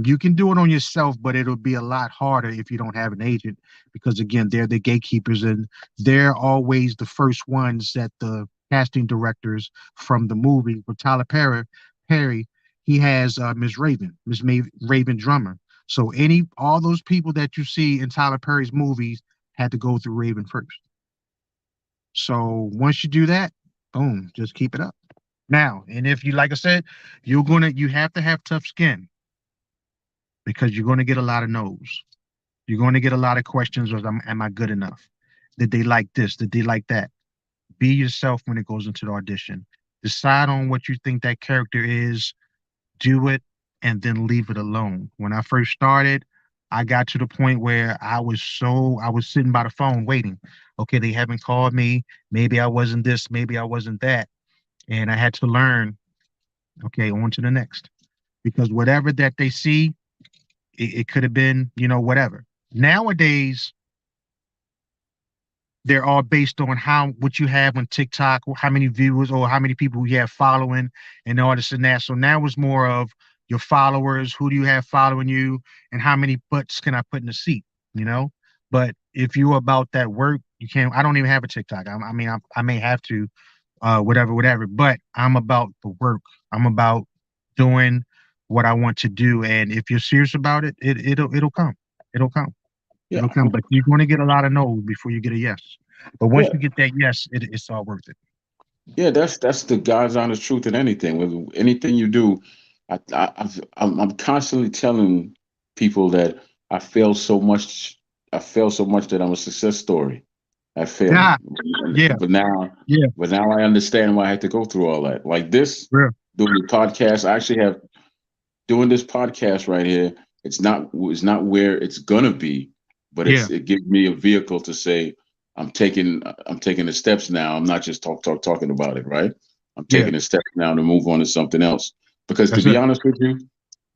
you can do it on yourself, but it'll be a lot harder if you don't have an agent because again, they're the gatekeepers and they're always the first ones that the casting directors from the movie with Perry, he has Raven Drummer. So all those people that you see in Tyler Perry's movies had to go through Raven first. So once you do that, boom, just keep it up. Now, and if you like I said, you have to have tough skin because you're gonna get a lot of no's. You're going to get a lot of questions of am I good enough? Did they like this? Did they like that? Be yourself when it goes into the audition. Decide on what you think that character is, do it, and then leave it alone. When I first started, I got to the point where I was sitting by the phone waiting. Okay, they haven't called me. Maybe I wasn't this, maybe I wasn't that. And I had to learn, okay, on to the next. Because whatever that they see, it could have been, whatever. Nowadays, they're all based on how what you have on TikTok, or how many viewers or how many people you have following and all this and that. So now it's more of your followers, who do you have following you, and how many butts can I put in the seat, you know? But if you're about that work, you can't. I don't even have a TikTok. I may have to, whatever. But I'm about the work. I'm about doing what I want to do, and if you're serious about it, it'll come. It'll come. It'll Yeah, come, but you're going to get a lot of no's before you get a yes. But once yeah, you get that yes, it's all worth it. yeah. That's the God's honest truth in anything. With anything you do, I'm constantly telling people that I fail so much. I fail so much that I'm a success story. I failed, Yeah, yeah, but now, yeah, I understand why I had to go through all that. Like this, real, doing the podcast, I actually have doing this podcast right here. It's not where it's gonna be, but yeah, it gives me a vehicle to say I'm taking the steps now. I'm not just talking about it, right? I'm yeah. taking the steps now to move on to something else. Because to That's be it. honest with you,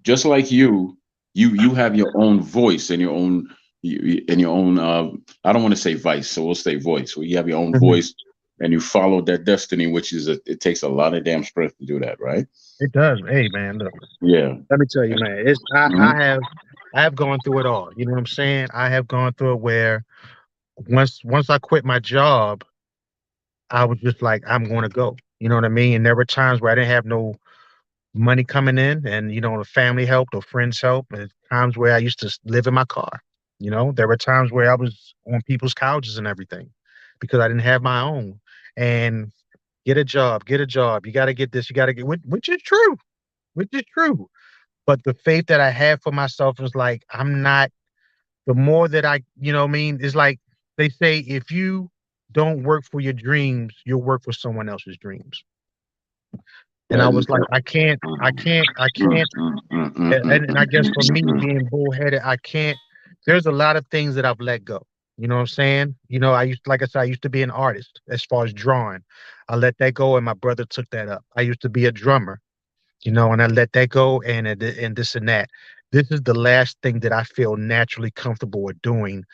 just like you have your own voice and your own and your own I don't want to say vice, so we'll say voice. Where you have your own Mhm. voice and you follow that destiny, which is it takes a lot of damn strength to do that, right? It does. Hey, man, look. Yeah. Let me tell you, man. Mhm. I have gone through it all. You know what I'm saying? I have gone through it where once I quit my job, I was just like, I'm going to go. You know what I mean? And there were times where I didn't have no money coming in, and the family helped or friends helped. And times where I used to live in my car. There were times where I was on people's couches and everything because I didn't have my own. And get a job, get a job. You got to get this. You got to get which is true, which is true. But the faith that I have for myself is like I'm not. The more that what I mean, is like they say if you don't work for your dreams, you'll work for someone else's dreams. And I That, was like, I can't. And I guess for me being bullheaded, I can't. There's a lot of things that I've let go. You know what I'm saying? Like I said, I used to be an artist as far as drawing. I let that go, and my brother took that up. I used to be a drummer, and I let that go, and this and that. This is the last thing that I feel naturally comfortable with doing,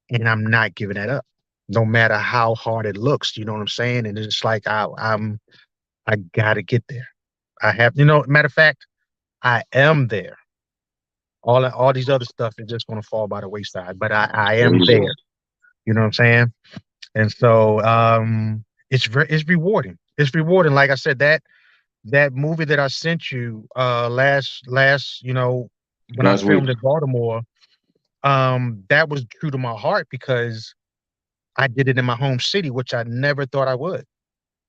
and I'm not giving that up, no matter how hard it looks. You know what I'm saying? And it's like I gotta get there. I have, matter of fact, I am there. All these other stuff is just going to fall by the wayside. But I there am you go. there. You know what I'm saying? And so it's rewarding. It's rewarding. Like I said, that movie that I sent you last when I Last week. filmed in Baltimore, that was true to my heart because I did it in my home city, which I never thought I would.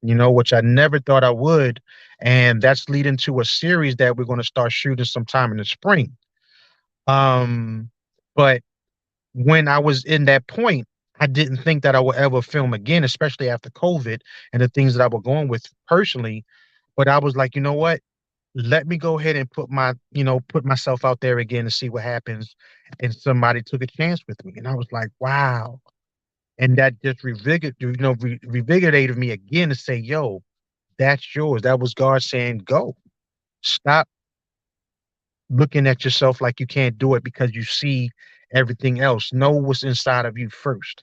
Which I never thought I would. And that's leading to a series that we're going to start shooting sometime in the spring. Um, but when I was in that point, I didn't think that I would ever film again, especially after COVID and the things that I were going with personally. But I was like, you know what? Let me go ahead and put myself out there again and see what happens. And somebody took a chance with me. And I was like, wow. And that just revigorated me again to say, yo, that's yours. That was God saying, go. Stop looking at yourself like you can't do it because you see everything else. Know what's inside of you first.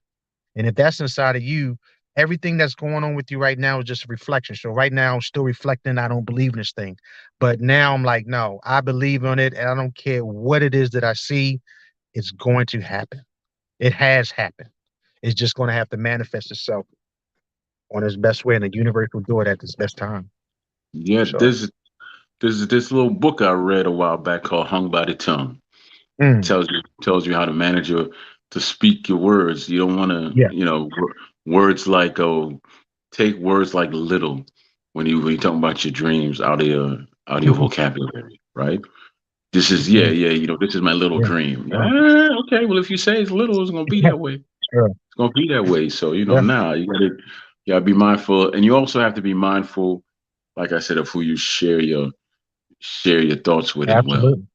And if that's inside of you, everything that's going on with you right now is just a reflection. So right now I'm still reflecting. I don't believe in this thing. But now I'm like, no, I believe in it. And I don't care what it is that I see, it's going to happen. It has happened. It's just going to have to manifest itself on its best way, and the universe will do it at its best time. Yeah, So, this little book I read a while back called Hung by the Tongue. mm, Tells you how to manage your to speak your words. You don't want to, yeah, words like take words like little when you talking about your dreams out of your vocabulary, right? This is yeah, this is my little yeah, dream. yeah, Okay, well if you say it's little, it's gonna be that way. It's yeah, gonna be that way. So yeah, now you gotta be mindful, and you also have to be mindful, like I said, of who you share your thoughts with as well. absolutely,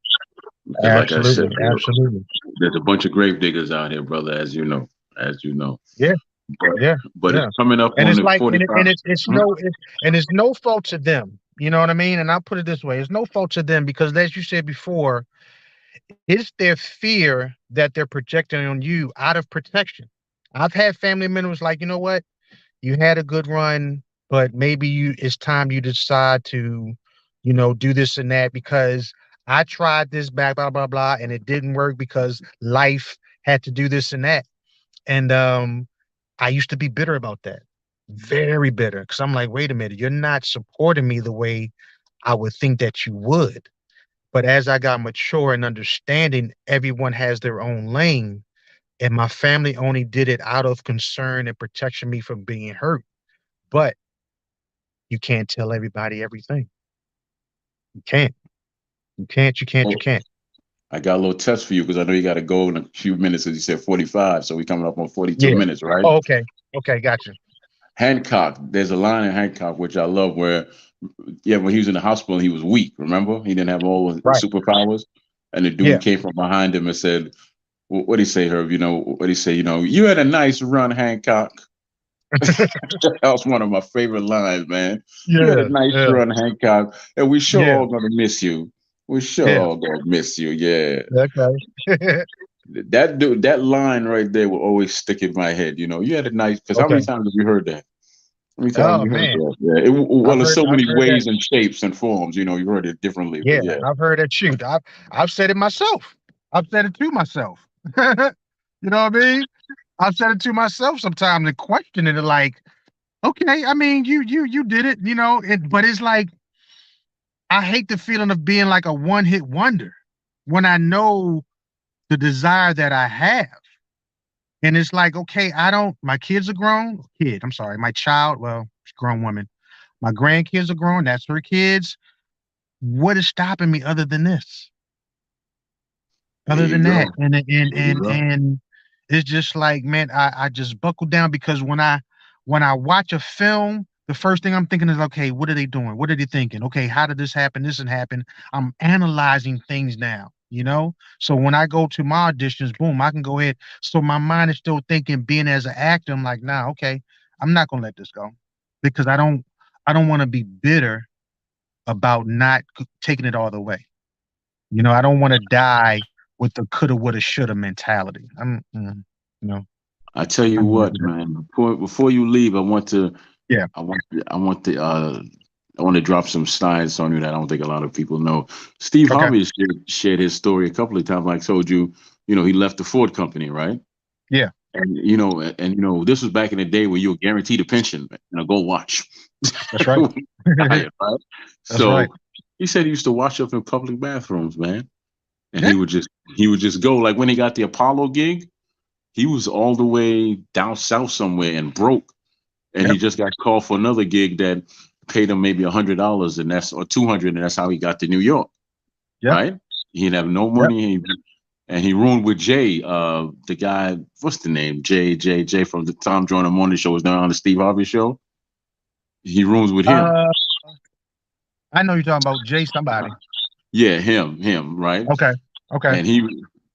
Because like I said, absolutely, absolutely. there's a bunch of grave diggers out here, brother, as you know. Yeah, But yeah, it's yeah. coming up And on it's the like, and, 45. it's no fault to them. You know what I mean? And I'll put it this way: it's no fault to them because, as you said before, it's their fear that they're projecting on you out of protection. I've had family members like, you know what? You had a good run, but maybe it's time you decide to, do this and that because I tried this back, blah, blah, blah, and it didn't work because life had to do this and that. And I used to be bitter about that. Very bitter. Cause I'm like, wait a minute, you're not supporting me the way I would think that you would. But as I got mature and understanding, everyone has their own lane. And my family only did it out of concern and protection me from being hurt. But you can't tell everybody everything. You can't. You can't. You can't. You Oh, can't. I got a little test for you because I know you got to go in a few minutes, as you said 45. So we coming up on 42 Yeah. minutes, right? Oh, okay. Okay. Gotcha. Hancock, there's a line in Hancock which I love where, yeah, when he was in the hospital, he was weak. Remember, he didn't have all the Right. superpowers, and the Yeah. dude came from behind him and said, "What did he say, Herb? What did he say? You had a nice run, Hancock." That was one of my favorite lines, man. You had a Yeah. nice Yeah. run, Hancock, and we sure Yeah. all gonna miss you. We sure Yeah. all gonna miss you. Yeah, Okay. that dude, that line right there will always stick in my head. You had a nice. Because how many Okay. times have you heard that? How many times have Oh you heard man. that? Yeah. Well, there's so I've many heard that. ways and shapes and forms. You heard it differently, but Yeah. yeah. I've heard that shoot. I've said it myself. I've said it to myself. You know what I mean? I've said it to myself sometimes and questioning it like, okay, I mean, you did it, but it's like I hate the feeling of being like a one-hit wonder when I know the desire that I have. And it's like, okay, my kids are grown. I'm sorry, my child, well, she's a grown woman. My grandkids are grown. That's her kids. What is stopping me other than this? There Other you than go. that, There you go. and it's just like, man, I just buckle down because when I watch a film, the first thing I'm thinking is, okay, what are they doing? What are they thinking? Okay, how did this happen? This and happen. I'm analyzing things now. So when I go to my auditions, boom, I can go ahead. So my mind is still thinking, being as an actor, I'm like, nah, okay, I'm not gonna let this go because I don't want to be bitter about not taking it all the way. I don't want to die with the coulda, woulda, shoulda mentality. You know, I tell you I'm gonna what, do that. man. Before you leave, Yeah. I want, I want the, I want to drop some science on you that I don't think a lot of people know. Steve Okay. Harvey shared his story a couple of times. Like I told you, he left the Ford company, right? Yeah. And this was back in the day where you were guaranteed a pension. Go watch. That's right. Right? That's right. So he said he used to wash up in public bathrooms, man, and Yeah. he would just go. Like when he got the Apollo gig, he was all the way down south somewhere and broke, and he Yep. just got called for another gig that paid him maybe $100, or 200, and that's how he got to New York. Yep. Right? He didn't have no Yep. money. and he roomed with Jay, the guy. What's the name? Jay from the Tom Joyner Morning Show was down on the Steve Harvey Show. He rooms with him. Uh, I know you're talking about Jay somebody. Yeah, him, right? Okay. Okay.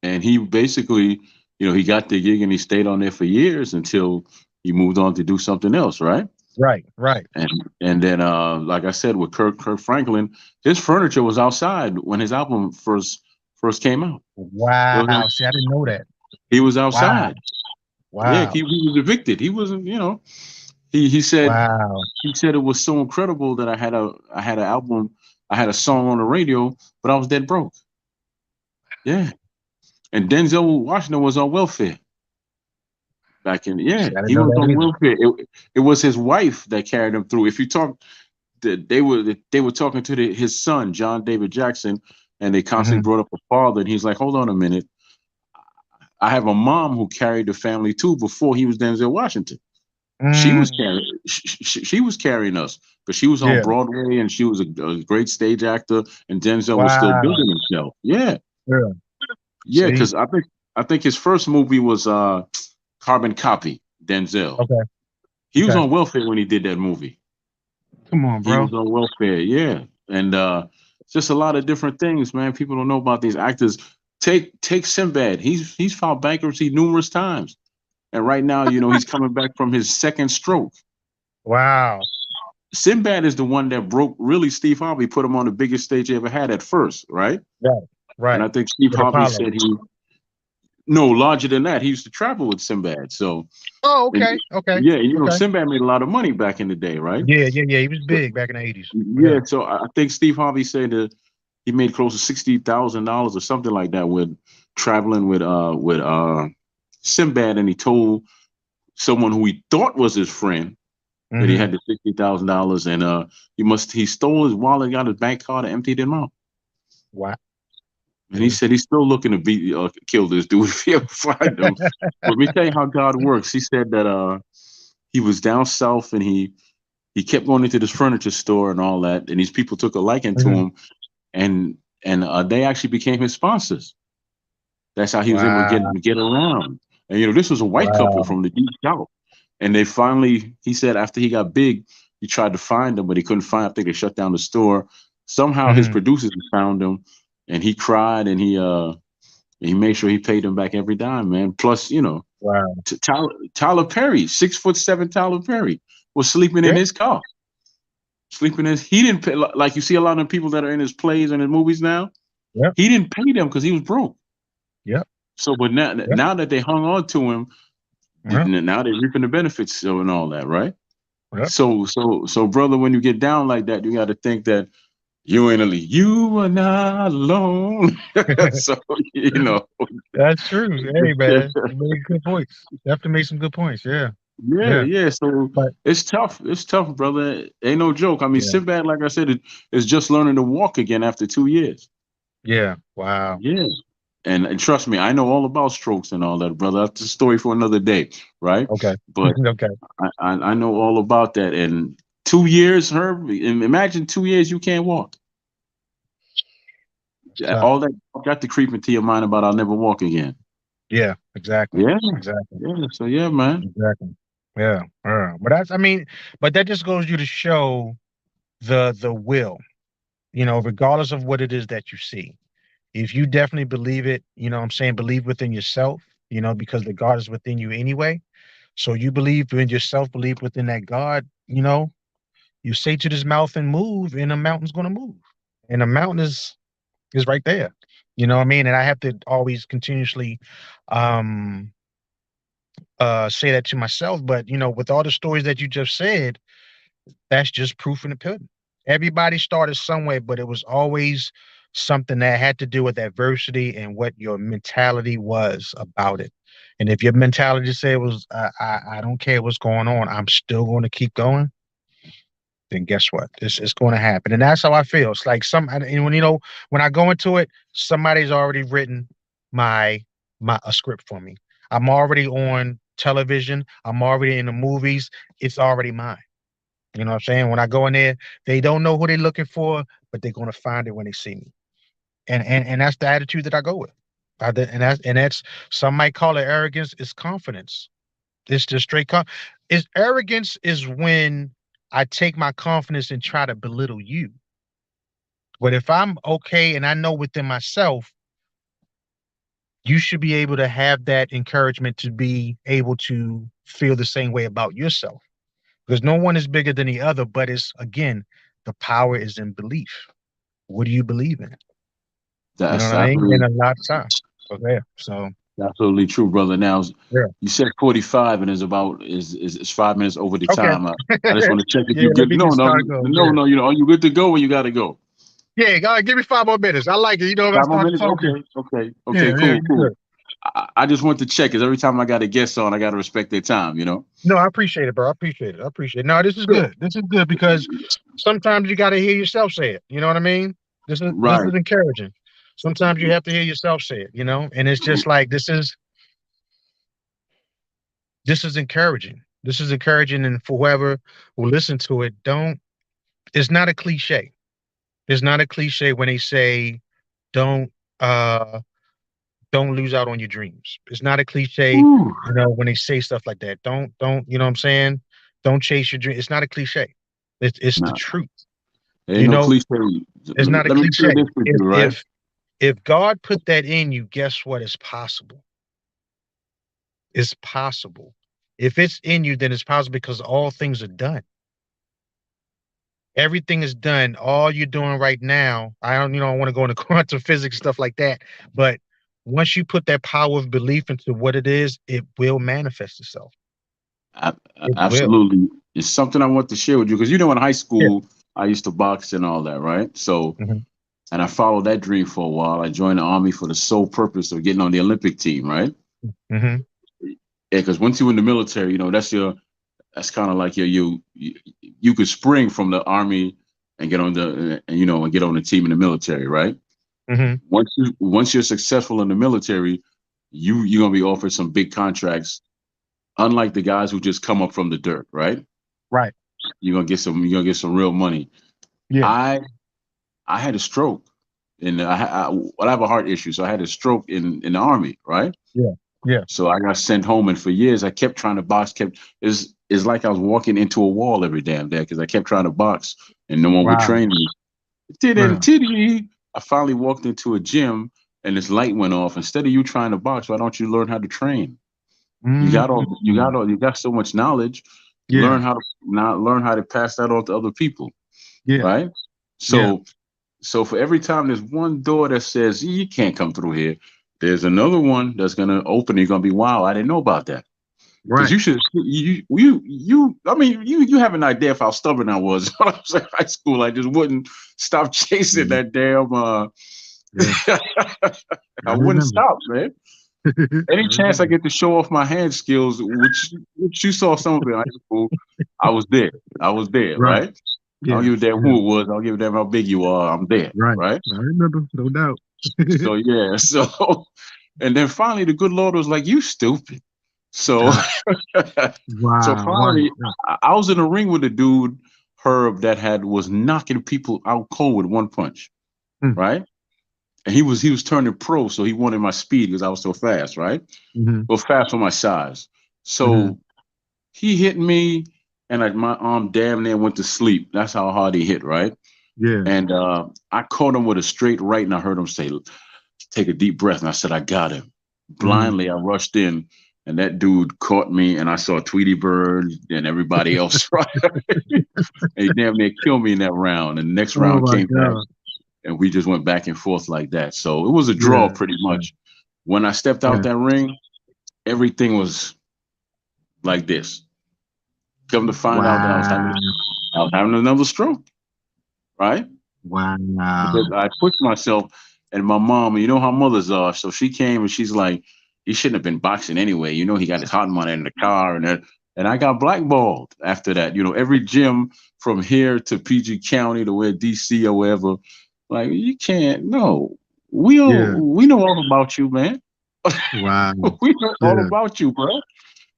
And he basically, he got the gig and he stayed on there for years until he moved on to do something else, right? Right. Right. And and then like I said with Kirk Franklin, his furniture was outside when his album first came out. It was Wow. See, I didn't know that. he was Wow. outside. Yeah, Wow. he was evicted. He wasn't, he said Wow. it was so incredible that I had an album, I had a song on the radio, but I was dead broke. Yeah. And Denzel Washington was on welfare back in, yeah, See, I didn't he know was that on either. welfare. It was his wife that carried him through. If you talk, they were talking to his son John David Jackson, and they constantly Hmm. brought up a father, and he's like, hold on a minute, I have a mom who carried the family too before he was Denzel Washington. She was Mm, carrying she was carrying us, but she was on yeah. Broadway and she was a great stage actor, and Denzel was still Wow. building himself. Yeah, Yeah. yeah, See. because I think his first movie was Carbon Copy. Denzel. Okay. He was Okay. on welfare when he did that movie. Come on, He bro. was on welfare, yeah, and just a lot of different things, man. People don't know about these actors. Take Sinbad. He's filed bankruptcy numerous times, and right now, he's coming back from his second stroke. Wow. Sinbad is the one that broke really Steve Harvey, put him on the biggest stage he ever had at first, right? Right. And Right. I think Steve With Harvey Apollo. said he no larger than that. He used to travel with Sinbad. So Oh, and okay. Okay. yeah, Okay. Sinbad made a lot of money back in the day, right? Yeah. Yeah. Yeah. He was So, big back in the 80s. Yeah. yeah, so I think Steve Harvey said that he made close to $60,000 or something like that with traveling with Sinbad, and he told someone who he thought was his friend that he Hmm. had the $60,000, and he stole his wallet, got his bank card, and emptied him out. Wow. And he See. said he's still looking to kill this dude if he ever find him. But let me tell you how God works. He said that he was down south and he kept going into this furniture store and all that, and these people took a liking to Hmm. him, and they actually became his sponsors. That's how he was able to Wow. get around. And this was a white couple Wow. from the deep south, and they finally, he said, after he got big, he tried to find them, but he couldn't find. I think they shut down the store. Somehow his Hmm. producers found him, and he cried, and he made sure he paid them back every dime, man. Plus, Wow. Tyler Perry, 6'7" Tyler Perry was sleeping in Yeah. his car. Sleeping in his, he didn't pay, like you see a lot of people that are in his plays and his movies now. Yep. He didn't pay them because he was broke. Yep. So, but now, Yep. now that they hung on to him, Yep. now they're reaping the benefits of and all that, right? Yep. So, brother, when you get down like that, you got to think that you are not alone. So, you know, That's true. Hey, man, you made good points. Definitely made some good points. Yeah. yeah, Yeah. yeah. So But it's tough. It's tough, brother. Ain't no joke. I mean, yeah. Sinbad, like I said, is just learning to walk again after 2 years. Yeah. Wow. Yeah. And trust me, I know all about strokes and all that, brother. That's a story for another day, right? Okay. But Okay. I know all about that. And 2 years, Herb, imagine 2 years you can't walk. Tough. All that got to creep into your mind about I'll never walk again. Yeah. Exactly. Yeah. Exactly. Yeah. So, yeah, man. Exactly. Yeah. But that's, I mean, but that just goes you to show the will, regardless of what it is that you see. If you definitely believe it, what I'm saying, believe within yourself, because the God is within you anyway. So you believe in yourself, believe within that God, you say to this mountain, move, and the mountain's gonna move. And the mountain is right there. You know what I mean? And I have to always continuously um say that to myself. But with all the stories that you just said, that's just proof in the pudding. Everybody started somewhere, but it was always something that had to do with adversity and what your mentality was about it. And if your mentality said was, I don't care what's going on, I'm still going to keep going, then guess what? It's going to happen. And that's how I feel. It's like and when I go into it, somebody's already written my a script for me. I'm already on television. I'm already in the movies. It's already mine. You know what I'm saying? When I go in there, they don't know who they're looking for, but they're gonna find it when they see me. And that's the attitude that I go with. And that's some might call it arrogance. It's confidence. It's just straight It's arrogance is when I take my confidence and try to belittle you. But if I'm okay and I know within myself, you should be able to have that encouragement to be able to feel the same way about yourself. Because no one is bigger than the other, but it's again, the power is in belief. What do you believe in? You know That's what I mean? And absolutely a lot of time. So there. So absolutely true, brother. Now yeah. you said 45 and is about is 5 minutes over the Okay. time. I just want to check if Yeah, you're let good. me No, just no, start going. no, Yeah. no. You know, are you good to go or you got to go? Yeah, God, give me 5 more minutes. I like it. You know, if I 5 more start minutes. talking. Okay, okay, Yeah, okay. yeah, Cool, you cool. good. I just want to check because every time I got a guest on, I got to respect their time. No, I appreciate it, bro. I appreciate it. I appreciate it. No, this is Yeah. good. This is good because sometimes you gotta hear yourself say it. You know what I mean? This is Right. encouraging. Sometimes you have to hear yourself say it, and it's just like this is encouraging. This is encouraging, and for whoever will listen to it, don't it's not a cliche. It's not a cliche when they say don't uh don't lose out on your dreams. It's not a cliche, Whew. when they say stuff like that. Don't, you know what I'm saying? Don't chase your dream. It's not a cliche. It's the Nah, truth. ain't You no know, cliche. it's not a Let me share cliche. this with If you, right? if if God put that in you, guess what is possible? It's possible. If it's in you, then it's possible because all things are done. Everything is done. All you're doing right now, I want to go into quantum physics stuff like that. But once you put that power of belief into what it is, it will manifest itself. It will. Absolutely. It's something I want to share with you because in high Yeah. school, I used to box and all that, right? So, Hmm. and I followed that dream for a while. I joined the army for the sole purpose of getting on the Olympic team, right? Hmm. Yeah, because once you're in the military, that's kind of like you could spring from the army and get on and get on the team in the military, right? Hmm. Once you're successful in the military, you're gonna be offered some big contracts, unlike the guys who just come up from the dirt, right? Right. You're gonna get some real money. Yeah. I had a stroke, and I have a heart issue, so I had a stroke in the army, right? Yeah. Yeah. So I got sent home, and for years I kept trying to box. It's like I was walking into a wall every damn day because I kept trying to box, and no one would Wow. train me. Didn't Wow. titty. I finally walked into a gym, and this light went off. Instead of you trying to box, why don't you learn how to train? Mm. You got so much knowledge. Yeah. Learn how to pass that on to other people, Yeah. right? Yeah. So for every time there's one door that says you can't come through here, there's another one that's gonna open. You're gonna be wow, I didn't know about that. Because Right. I mean you have an idea of how stubborn I was when I was in high school. I just wouldn't stop chasing Yeah. that damn Yeah. I I wouldn't remember. stop, man. I Any chance I remember. get to show off my hand skills, which you saw some of it in high school, I was there. I was there, Right. right? I don't Yeah. give a damn Yeah. who it was. I don't give a damn how big you are. I'm there, Right. right? I remember. No doubt. So yeah, so and then finally the good Lord was like, "You stupid." So Ah, so wow. Wow. finally, I was in a ring with a dude, Herb, that had was knocking people out cold with one punch, Mm. right? And he was turning pro, so he wanted my speed because I was so fast, right? Hmm. Well, fast for my size. Hmm. So he hit me, and my arm damn near went to sleep. That's how hard he hit, right? Yeah. And I caught him with a straight right, and I heard him say, take a deep breath. And I said, I got him. Hmm. Blindly, I rushed in, and that dude caught me, and I saw Tweety Bird and everybody else, right? And he damn near killed me in that round. And the next Oh round my came back, God. and we just went back and forth like that. So it was a draw Yeah. pretty much. When I stepped out Yeah. that ring, everything was like this. Come to find out that Wow. I was having another stroke, right? Wow. Because I pushed myself, and my mom, you know how mothers are, so she came and she's like, he shouldn't have been boxing anyway. He got his hot money in the car and that. And I got blackballed after that. Every gym from here to PG County to where DC or wherever, like you can't. No, Yeah. we know all about you, man. Wow. We know all Yeah. about you, bro.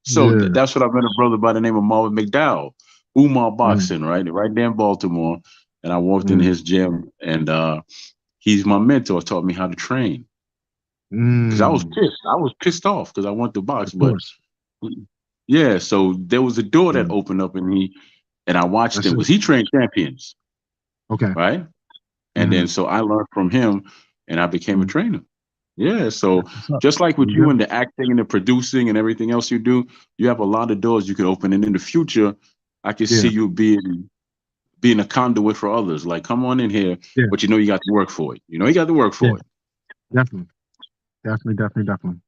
So Yeah. that's what I met a brother by the name of Marvin McDowell, Umar Mm. Boxing, right there in Baltimore. And I walked in Mm. his gym, and he's my mentor. Taught me how to train. because I was Mm, pissed. I was pissed off because I wanted to box, of but course. yeah. So there was a door that Mm, opened up, and I watched that's him it. because he trained champions, Okay. right? And then Hmm. so I learned from him, and I became a trainer. Yeah. So That's what's up. just like with you Yeah. and the acting and the producing and everything else you do, you have a lot of doors you could open, and in the future, I can see Yeah. you being a conduit for others. Like, come on in here, Yeah. but you know you got to work for it. You know you got to work Yeah. for it. Definitely. Definitely. Definitely. Definitely.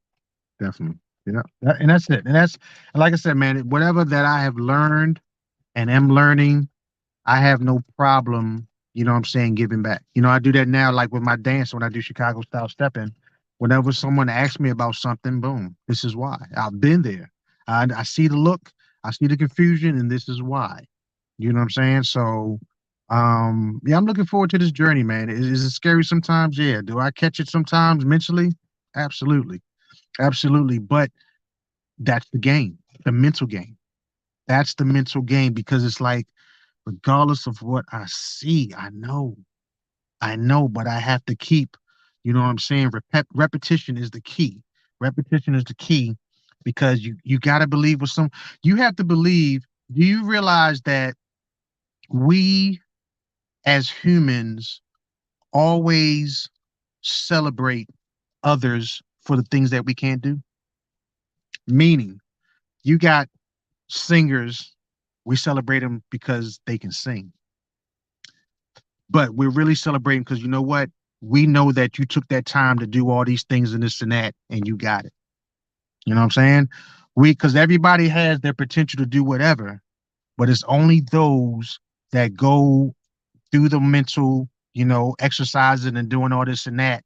Definitely. Yeah. And that's it. And that's, and like I said, man, whatever that I have learned and am learning, I have no problem, I'm saying, giving back. I do that now, like with my dance when I do Chicago style stepping. Whenever someone asks me about something, boom, this is why. I've been there. I see the look, I see the confusion, and this is why. You know what I'm saying? So, yeah, I'm looking forward to this journey, man. Is it scary sometimes? Yeah. Do I catch it sometimes mentally? Absolutely. Absolutely. But that's the game, the mental game. That's the mental game because it's like, regardless of what I see, I know, but I have to keep, what I'm saying? Repetition is the key. Repetition is the key because you got to believe with you have to believe. Do you realize that we as humans always celebrate others for the things that we can't do? Meaning, you got singers, we celebrate them because they can sing. But we're really celebrating because you know what? We know that you took that time to do all these things and this and that, and you got it. You know what I'm saying? Because everybody has their potential to do whatever, but it's only those that go through the mental, exercising and doing all this and that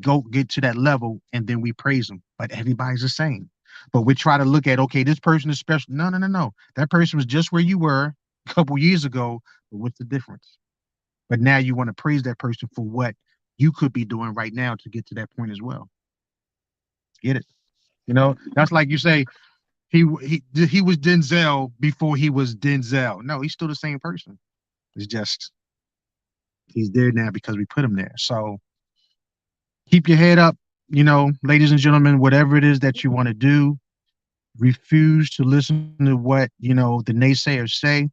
go get to that level, and then we praise them. But everybody's the same. But we try to look at, okay, this person is special. No, no, no, no. That person was just where you were a couple years ago. But what's the difference? But now you want to praise that person for what you could be doing right now to get to that point as well. Get it? That's like you say he was Denzel before he was Denzel. No, he's still the same person. It's just he's there now because we put him there. So keep your head up, ladies and gentlemen, whatever it is that you want to do, refuse to listen to what, the naysayers say.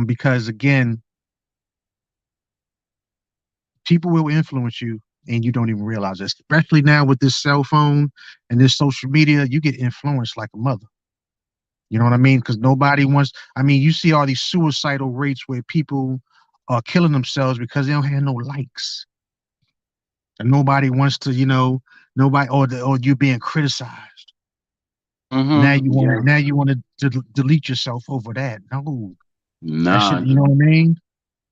Because again, people will influence you and you don't even realize it. Especially now with this cell phone and this social media, you get influenced like a mother. You know what I mean? Because nobody wants, I mean, you see all these suicidal rates where people are killing themselves because they don't have no likes. And nobody wants to, nobody, or you being criticized. Yeah. Now you want to delete yourself over that. No, that should, Nah. you know what I mean?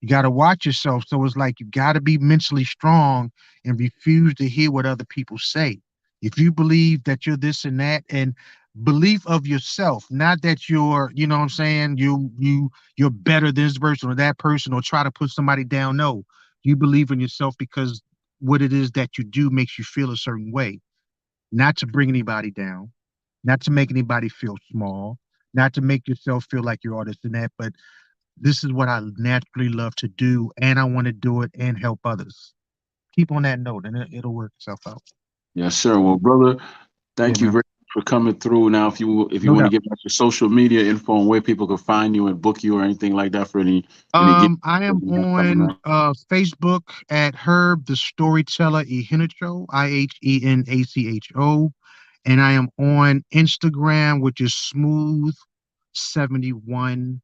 You got to watch yourself. So it's like you got to be mentally strong and refuse to hear what other people say. If you believe that you're this and that, and belief of yourself, not that you're, what I'm saying, you're better than this person or that person or try to put somebody down. No, you believe in yourself because what it is that you do makes you feel a certain way, not to bring anybody down, not to make anybody feel small, not to make yourself feel like you're all this and that, but this is what I naturally love to do, and I want to do it and help others. Keep on that note, and it'll work itself out. Yes, sir. Well, brother, Yeah, thank you man. very much for coming through. Now, if you No want to doubt. get back your social media info and where people can find you and book you or anything like that for any gigs I that am you have coming on up. Facebook at Herb the Storyteller Ihenacho, Ihenacho, and I am on Instagram, which is Smooth71.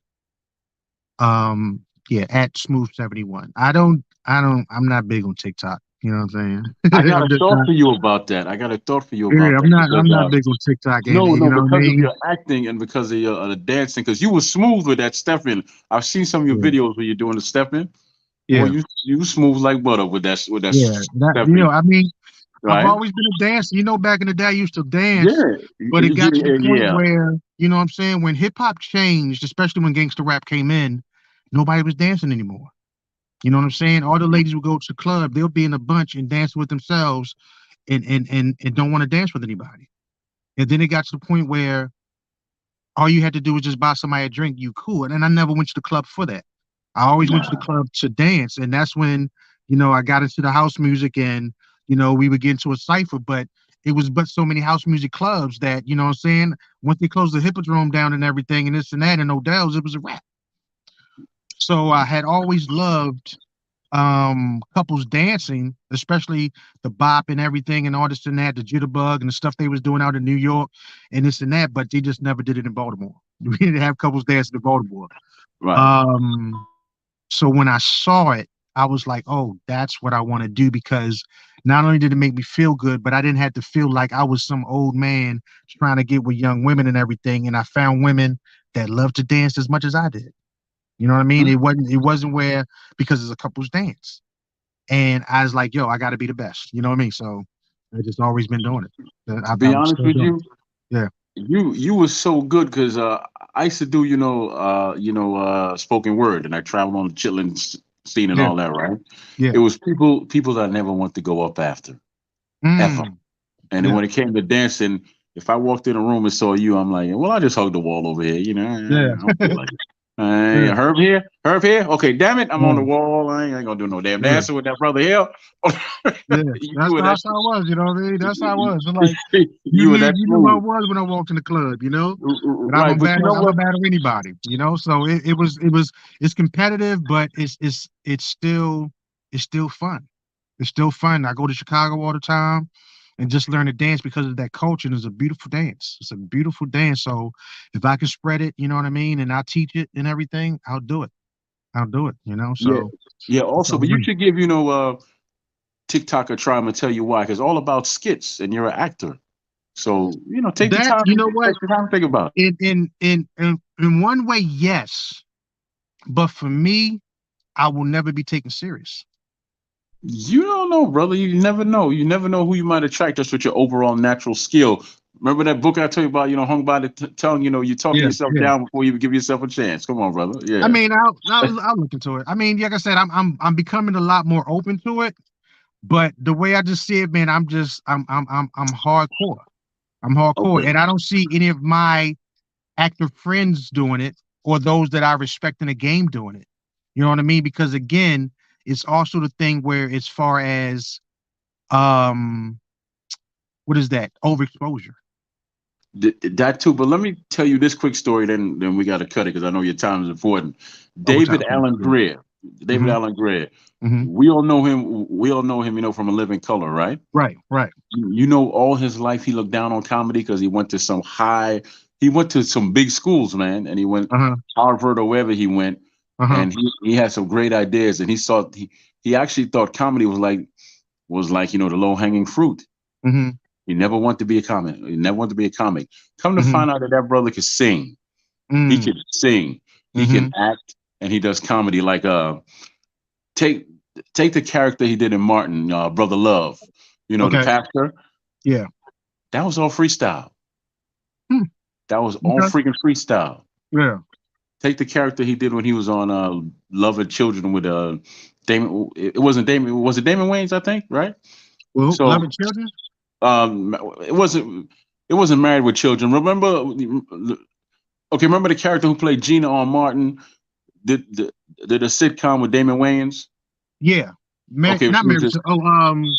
Yeah, at Smooth71. I'm not big on TikTok. You know what I'm I saying? got I'm a just thought not. for you about that. I got a thought for you Yeah, about that I'm because not big on TikTok, and no, you no, know what I because of mean. your acting and because of your dancing, because you were smooth with that stepping. I've seen some of your Yeah, videos where you're doing the stepping. Boy, yeah. you smooth like butter with that Yeah, that stepping, I mean, I've right? always been a dancer. Back in the day, I used to dance, Yeah, but it got to the point yeah. where, what I'm saying, when hip hop changed, especially when gangster rap came in, nobody was dancing anymore. You know what I'm saying? All the ladies would go to the club, they'll be in a bunch and dance with themselves and don't want to dance with anybody. And then it got to the point where all you had to do was just buy somebody a drink, you cool. And I never went to the club for that. I always went to the Nah. club to dance, and that's when I got into the house music and We would get into a cipher, but it was but so many house music clubs that, what I'm saying, once they closed the Hippodrome down and everything and this and that and Odell's, it was a wrap. So I had always loved couples dancing, especially the bop and everything and all this and that, the jitterbug and the stuff they was doing out in New York and this and that, but they just never did it in Baltimore. We didn't have couples dancing in Baltimore. Right. So when I saw it, I was like, oh, that's what I want to do, because not only did it make me feel good, but I didn't have to feel like I was some old man trying to get with young women and everything. And I found women that loved to dance as much as I did. You know what I mean? It wasn't where, because it's a couples dance. And I was like, yo, I got to be the best. You know what I mean? So I just always been doing it. To I be was honest still with doing you, it. Yeah. you were so good because I used to do spoken word, and I traveled on the chitlin scene and Yeah. all that, right? Yeah. It was people that I never want to go up after ever. Mm, And then yeah. when it came to dancing, if I walked in a room and saw you, I'm like, well, I just hug the wall over here, Yeah. I don't feel like it. Yeah. Herb here. Okay, damn it, I'm on Yeah. the wall. I ain't gonna do no damn Yeah. dancing with that brother here. Yeah. You and that, That's how I was. You know what I mean? That's how I was. It's like you you and knew that you knew how I smooth, was when I walked in the club. But I'm a right? But you battle. know I'm a what? battle anybody. So it's competitive, but it's still fun. It's still fun. I go to Chicago all the time and just learn to dance because of that culture. And it's a beautiful dance. It's a beautiful dance. So if I can spread it, you know what I mean, and I teach it and everything, I'll do it. I'll do it. Yeah, So yeah. it's Also, all but you in. should give TikTok a try. I'm gonna tell you why, because all about skits, and you're an actor. So take the That time, you know what? take the time to think about it. In one way, yes. But for me, I will never be taken serious. You don't know, brother. You never know. You never know who you might attract just with your overall natural skill. Remember that book I told you about? Hung by the tongue. You're talking Yeah, yourself yeah. down before you even give yourself a chance. Come on, brother. I Yeah. mean, I'll look into it. I mean, like I said, I'm becoming a lot more open to it. But the way I just see it, man, I'm hardcore. I'm hardcore, Okay. and I don't see any of my actor friends doing it or those that I respect in the game doing it. You know what I mean? Because again, it's also the thing where, as far as um, what is that? Overexposure. That too, but let me tell you this quick story. Then we got to cut it because I know your time is important. Overtime. David Allen Yeah. Greer. David Hmm. Allen Greer. Hmm. We all know him. We all know him. From A Living Color, right? Right. Right. You know, all his life he looked down on comedy because he went to he went to some big schools, man, and he went Uh huh. Harvard or wherever he went, Uh huh. and he had some great ideas, and he actually thought comedy was like the low hanging fruit. Hmm. He never wanted to be a comic. He never wanted to be a comic. Come to Hmm. find out that brother could sing. He Mm. could sing. He can Hmm. act, and he does comedy. Like take take the character he did in Martin, Brother Love. The Okay. pastor. Yeah. That was all freestyle. Hmm. That was all Okay. freaking freestyle. Yeah. Take the character he did when he was on Love and Children with Damon. It wasn't Damon. Was it Damon Wayans? I think, right? Well, So loving children. it wasn't Married with Children. Remember? Okay, remember the character who played Gina on Martin? Did a sitcom with Damon Wayans? Yeah. Okay, Not she was married just to. Oh,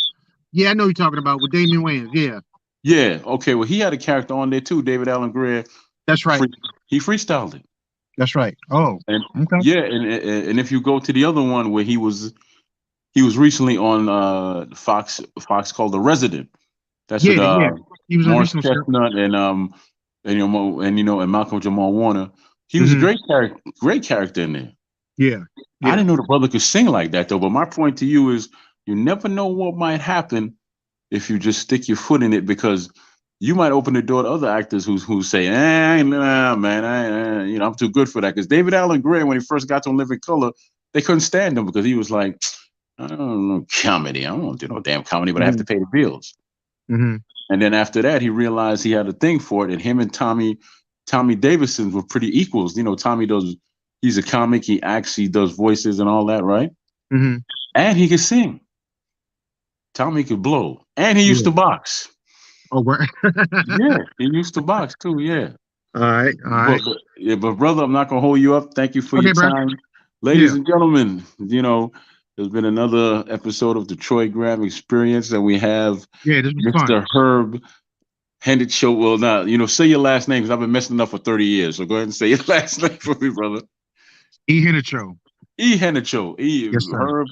yeah, I know you're talking about with Damian Wayans. Yeah, yeah. Okay, well he had a character on there too. David Allen Greer. that's right. Free, he freestyled it, That's right. Oh, and okay. yeah, and if you go to the other one where he was recently on Fox called The Resident. That's with Yeah, yeah. He was on Morris recent show. Chestnut and Malcolm Jamal Warner. He was a Hmm. great character in there. Yeah, I yeah. didn't know the brother could sing like that though. But my point to you is, you never know what might happen if you just stick your foot in it, because you might open the door to other actors who say, nah, man, I'm too good for that. Because David Allen Gray, when he first got to Living Color, they couldn't stand him because he was like, I don't know comedy. I don't want to do no damn comedy, but I have Hmm. to pay the bills. Hmm. And then after that, he realized he had a thing for it, and him and Tommy Davidson were pretty equals. He's a comic, he acts, he does voices and all that, right? Hmm. And he could sing. Tommy could blow, and he used Yeah. to box. Oh, where? Yeah, he used to box too. Yeah, All right. All but, right. but yeah, but brother, I'm not gonna hold you up. Thank you for your Okay, bro. time, ladies Yeah. and gentlemen. There's been another episode of the Troy Graham Experience, and we have Yeah, this was fun. Mr. Herb Show. Well, now, say your last name because I've been messing it up for 30 years. So go ahead and say your last name for me, brother. Ihenacho. Ihenacho. Yes, sir. Herb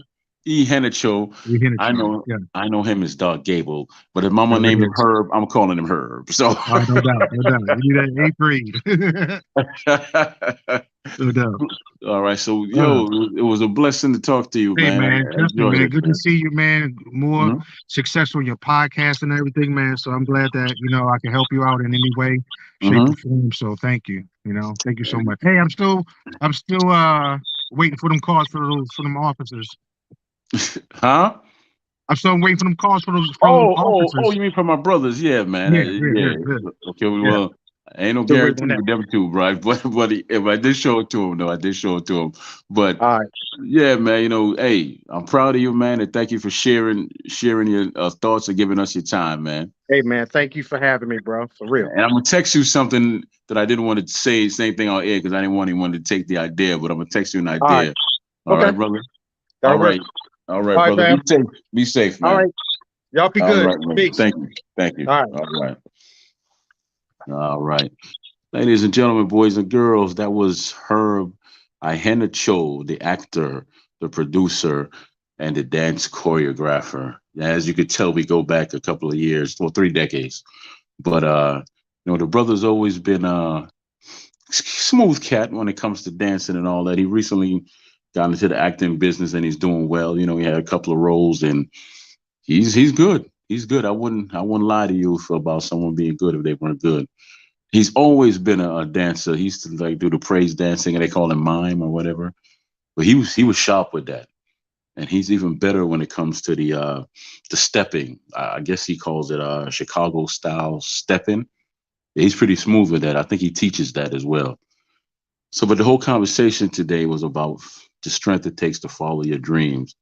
Ihenacho. I Ihenacho. know Yeah. I know him as Doug Gable, but if Mama No, it named him is. Herb, I'm calling him Herb. So No doubt. No doubt. You need that eighth grade. No doubt. all right. So Uh, yo, it was a blessing to talk to you, Hey man. man, I definitely enjoyed man. it, Good to man. see you, man. More Mhm. success on your podcast and everything, man. So I'm glad that I can help you out in any way, shape, or Mhm. form. So thank you. Thank you so much. Hey, I'm still waiting for them calls for them officers. Huh? I'm still waiting for them calls for those Oh, officers. you mean for my brothers? Yeah, man. Yeah, yeah, yeah, Yeah. yeah, Okay, yeah. well, ain't no Still waiting guarantee on that. with them two, right? But if I did show it to him, though, I did show it to him. But All right. yeah, man, hey, I'm proud of you, man, and thank you for sharing your thoughts and giving us your time, man. Hey man, thank you for having me, bro. For real. And I'm gonna text you something that I didn't want to say, same thing on air, because I didn't want anyone to take the idea, but I'm gonna text you an All right. idea. All Okay. right, brother. All That'll work. right. All right, All right, brother. Be fam. safe. Be safe, All man. right. Y'all be All good. right, man. Peace. Thank you. Thank you. All right. All right. All right. Ladies and gentlemen, boys and girls, that was Herb Ihenacho, the actor, the producer, and the dance choreographer. As you could tell, we go back a couple of years, well, 3 decades. But the brother's always been a smooth cat when it comes to dancing and all that. He recently got into the acting business and he's doing well. He had a couple of roles and he's good. He's good. I wouldn't lie to you about someone being good if they weren't good. He's always been a dancer. He used to like do the praise dancing, and they call him mime or whatever. But he was sharp with that, and he's even better when it comes to the stepping. I guess he calls it Chicago style stepping. Yeah, he's pretty smooth with that. I think he teaches that as well. So, but the whole conversation today was about the strength it takes to follow your dreams.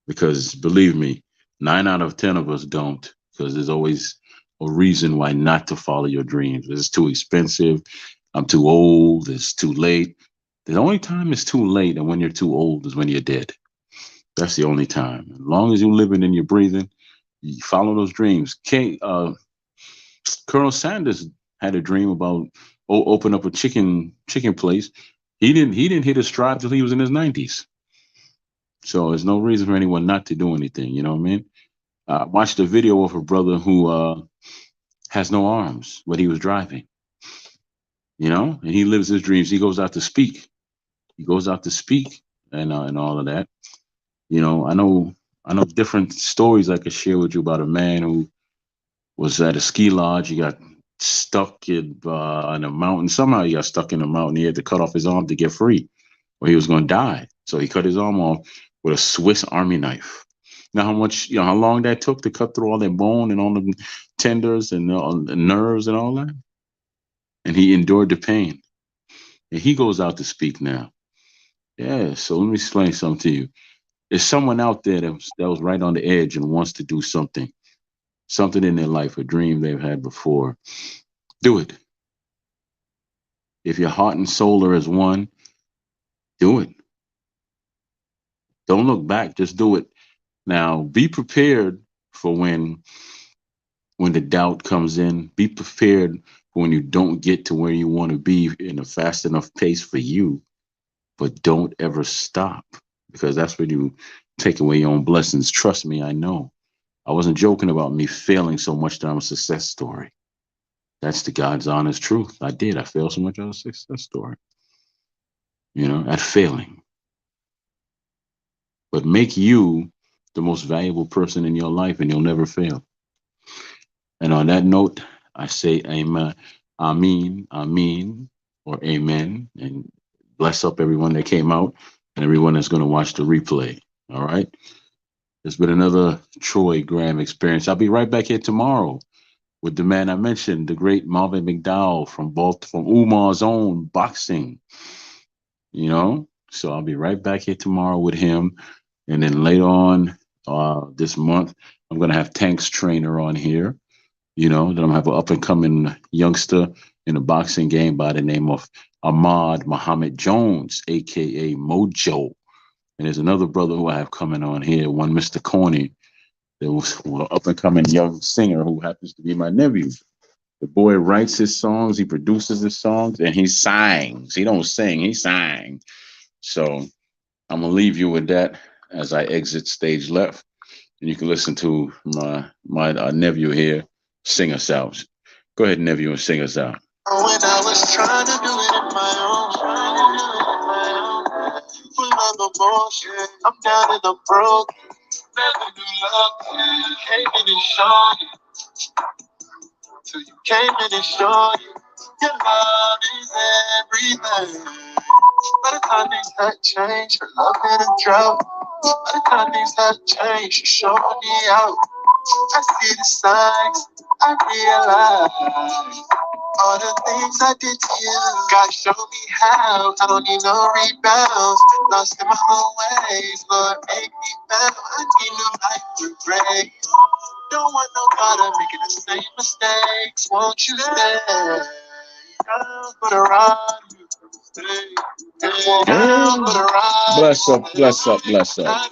Because believe me, 9 out of 10 of us don't. Because there's always a reason why not to follow your dreams. It's too expensive. I'm too old. It's too late. The only time it's too late and when you're too old is when you're dead. That's the only time. As long as you're living and you're breathing, you follow those dreams. Colonel Sanders had a dream about open up a chicken place. He didn't hit his stride till he was in his 90s. So there's no reason for anyone not to do anything. You know what I mean? I watched a video of a brother who has no arms, but he was driving. And he lives his dreams. He goes out to speak. He goes out to speak and all of that. I know different stories I could share with you about a man who was at a ski lodge. He got stuck in a mountain. Somehow he got stuck in a mountain. He had to cut off his arm to get free, or he was going to die. So he cut his arm off with a Swiss Army knife. Now how long that took to cut through all that bone and all the tenders and all the nerves and all that, and he endured the pain. And he goes out to speak now. Yeah. So let me explain something to you. There's someone out there that was right on the edge and wants to do something in their life, a dream they've had before. Do it. If your heart and soul are as one, do it. Don't look back. Just do it. Now, be prepared for when the doubt comes in. Be prepared for when you don't get to where you want to be in a fast enough pace for you. But don't ever stop because that's when you take away your own blessings. Trust me, I know. I wasn't joking about me failing so much that I'm a success story. That's the God's honest truth. I did. I failed so much I was a success story. At failing. But make you the most valuable person in your life and you'll never fail. And on that note, I say amen, amen, or amen, and bless up everyone that came out and everyone that's going to watch the replay. All right. It's been another Troy Graham experience. I'll be right back here tomorrow with the man I mentioned, the great Marvin McDowell from Umar's own boxing. So I'll be right back here tomorrow with him. And then later on this month, I'm going to have Tank's trainer on here. Then I'm going to have an up and coming youngster in the boxing game by the name of Ahmad Muhammad Jones, aka Mojo. And there's another brother who I have coming on here, one Mr. Corny, that was an up and coming young singer who happens to be my nephew. The boy writes his songs, he produces his songs, and he sings. He don't sing, he sang. So I'm gonna leave you with that as I exit stage left, and you can listen to my nephew here sing us out. Go ahead, nephew, and sing us out. When I was trying to do it in my own, trying to do it in my own, full of emotion, I'm down and I'm broke. Never knew love came in and showed you, till you came in and showed you. Your love is everything. By the time things had changed, her love didn't drop. By the time things had changed, you showed me out. I see the signs, I realize all the things I did to you. God showed me how. I don't need no rebounds. Lost in my own ways, Lord, make me better. I need new life to break. Don't want nobody making the same mistakes. Won't you stay? Down for the ride. Stay. Down for the ride. Bless up, bless up, bless up.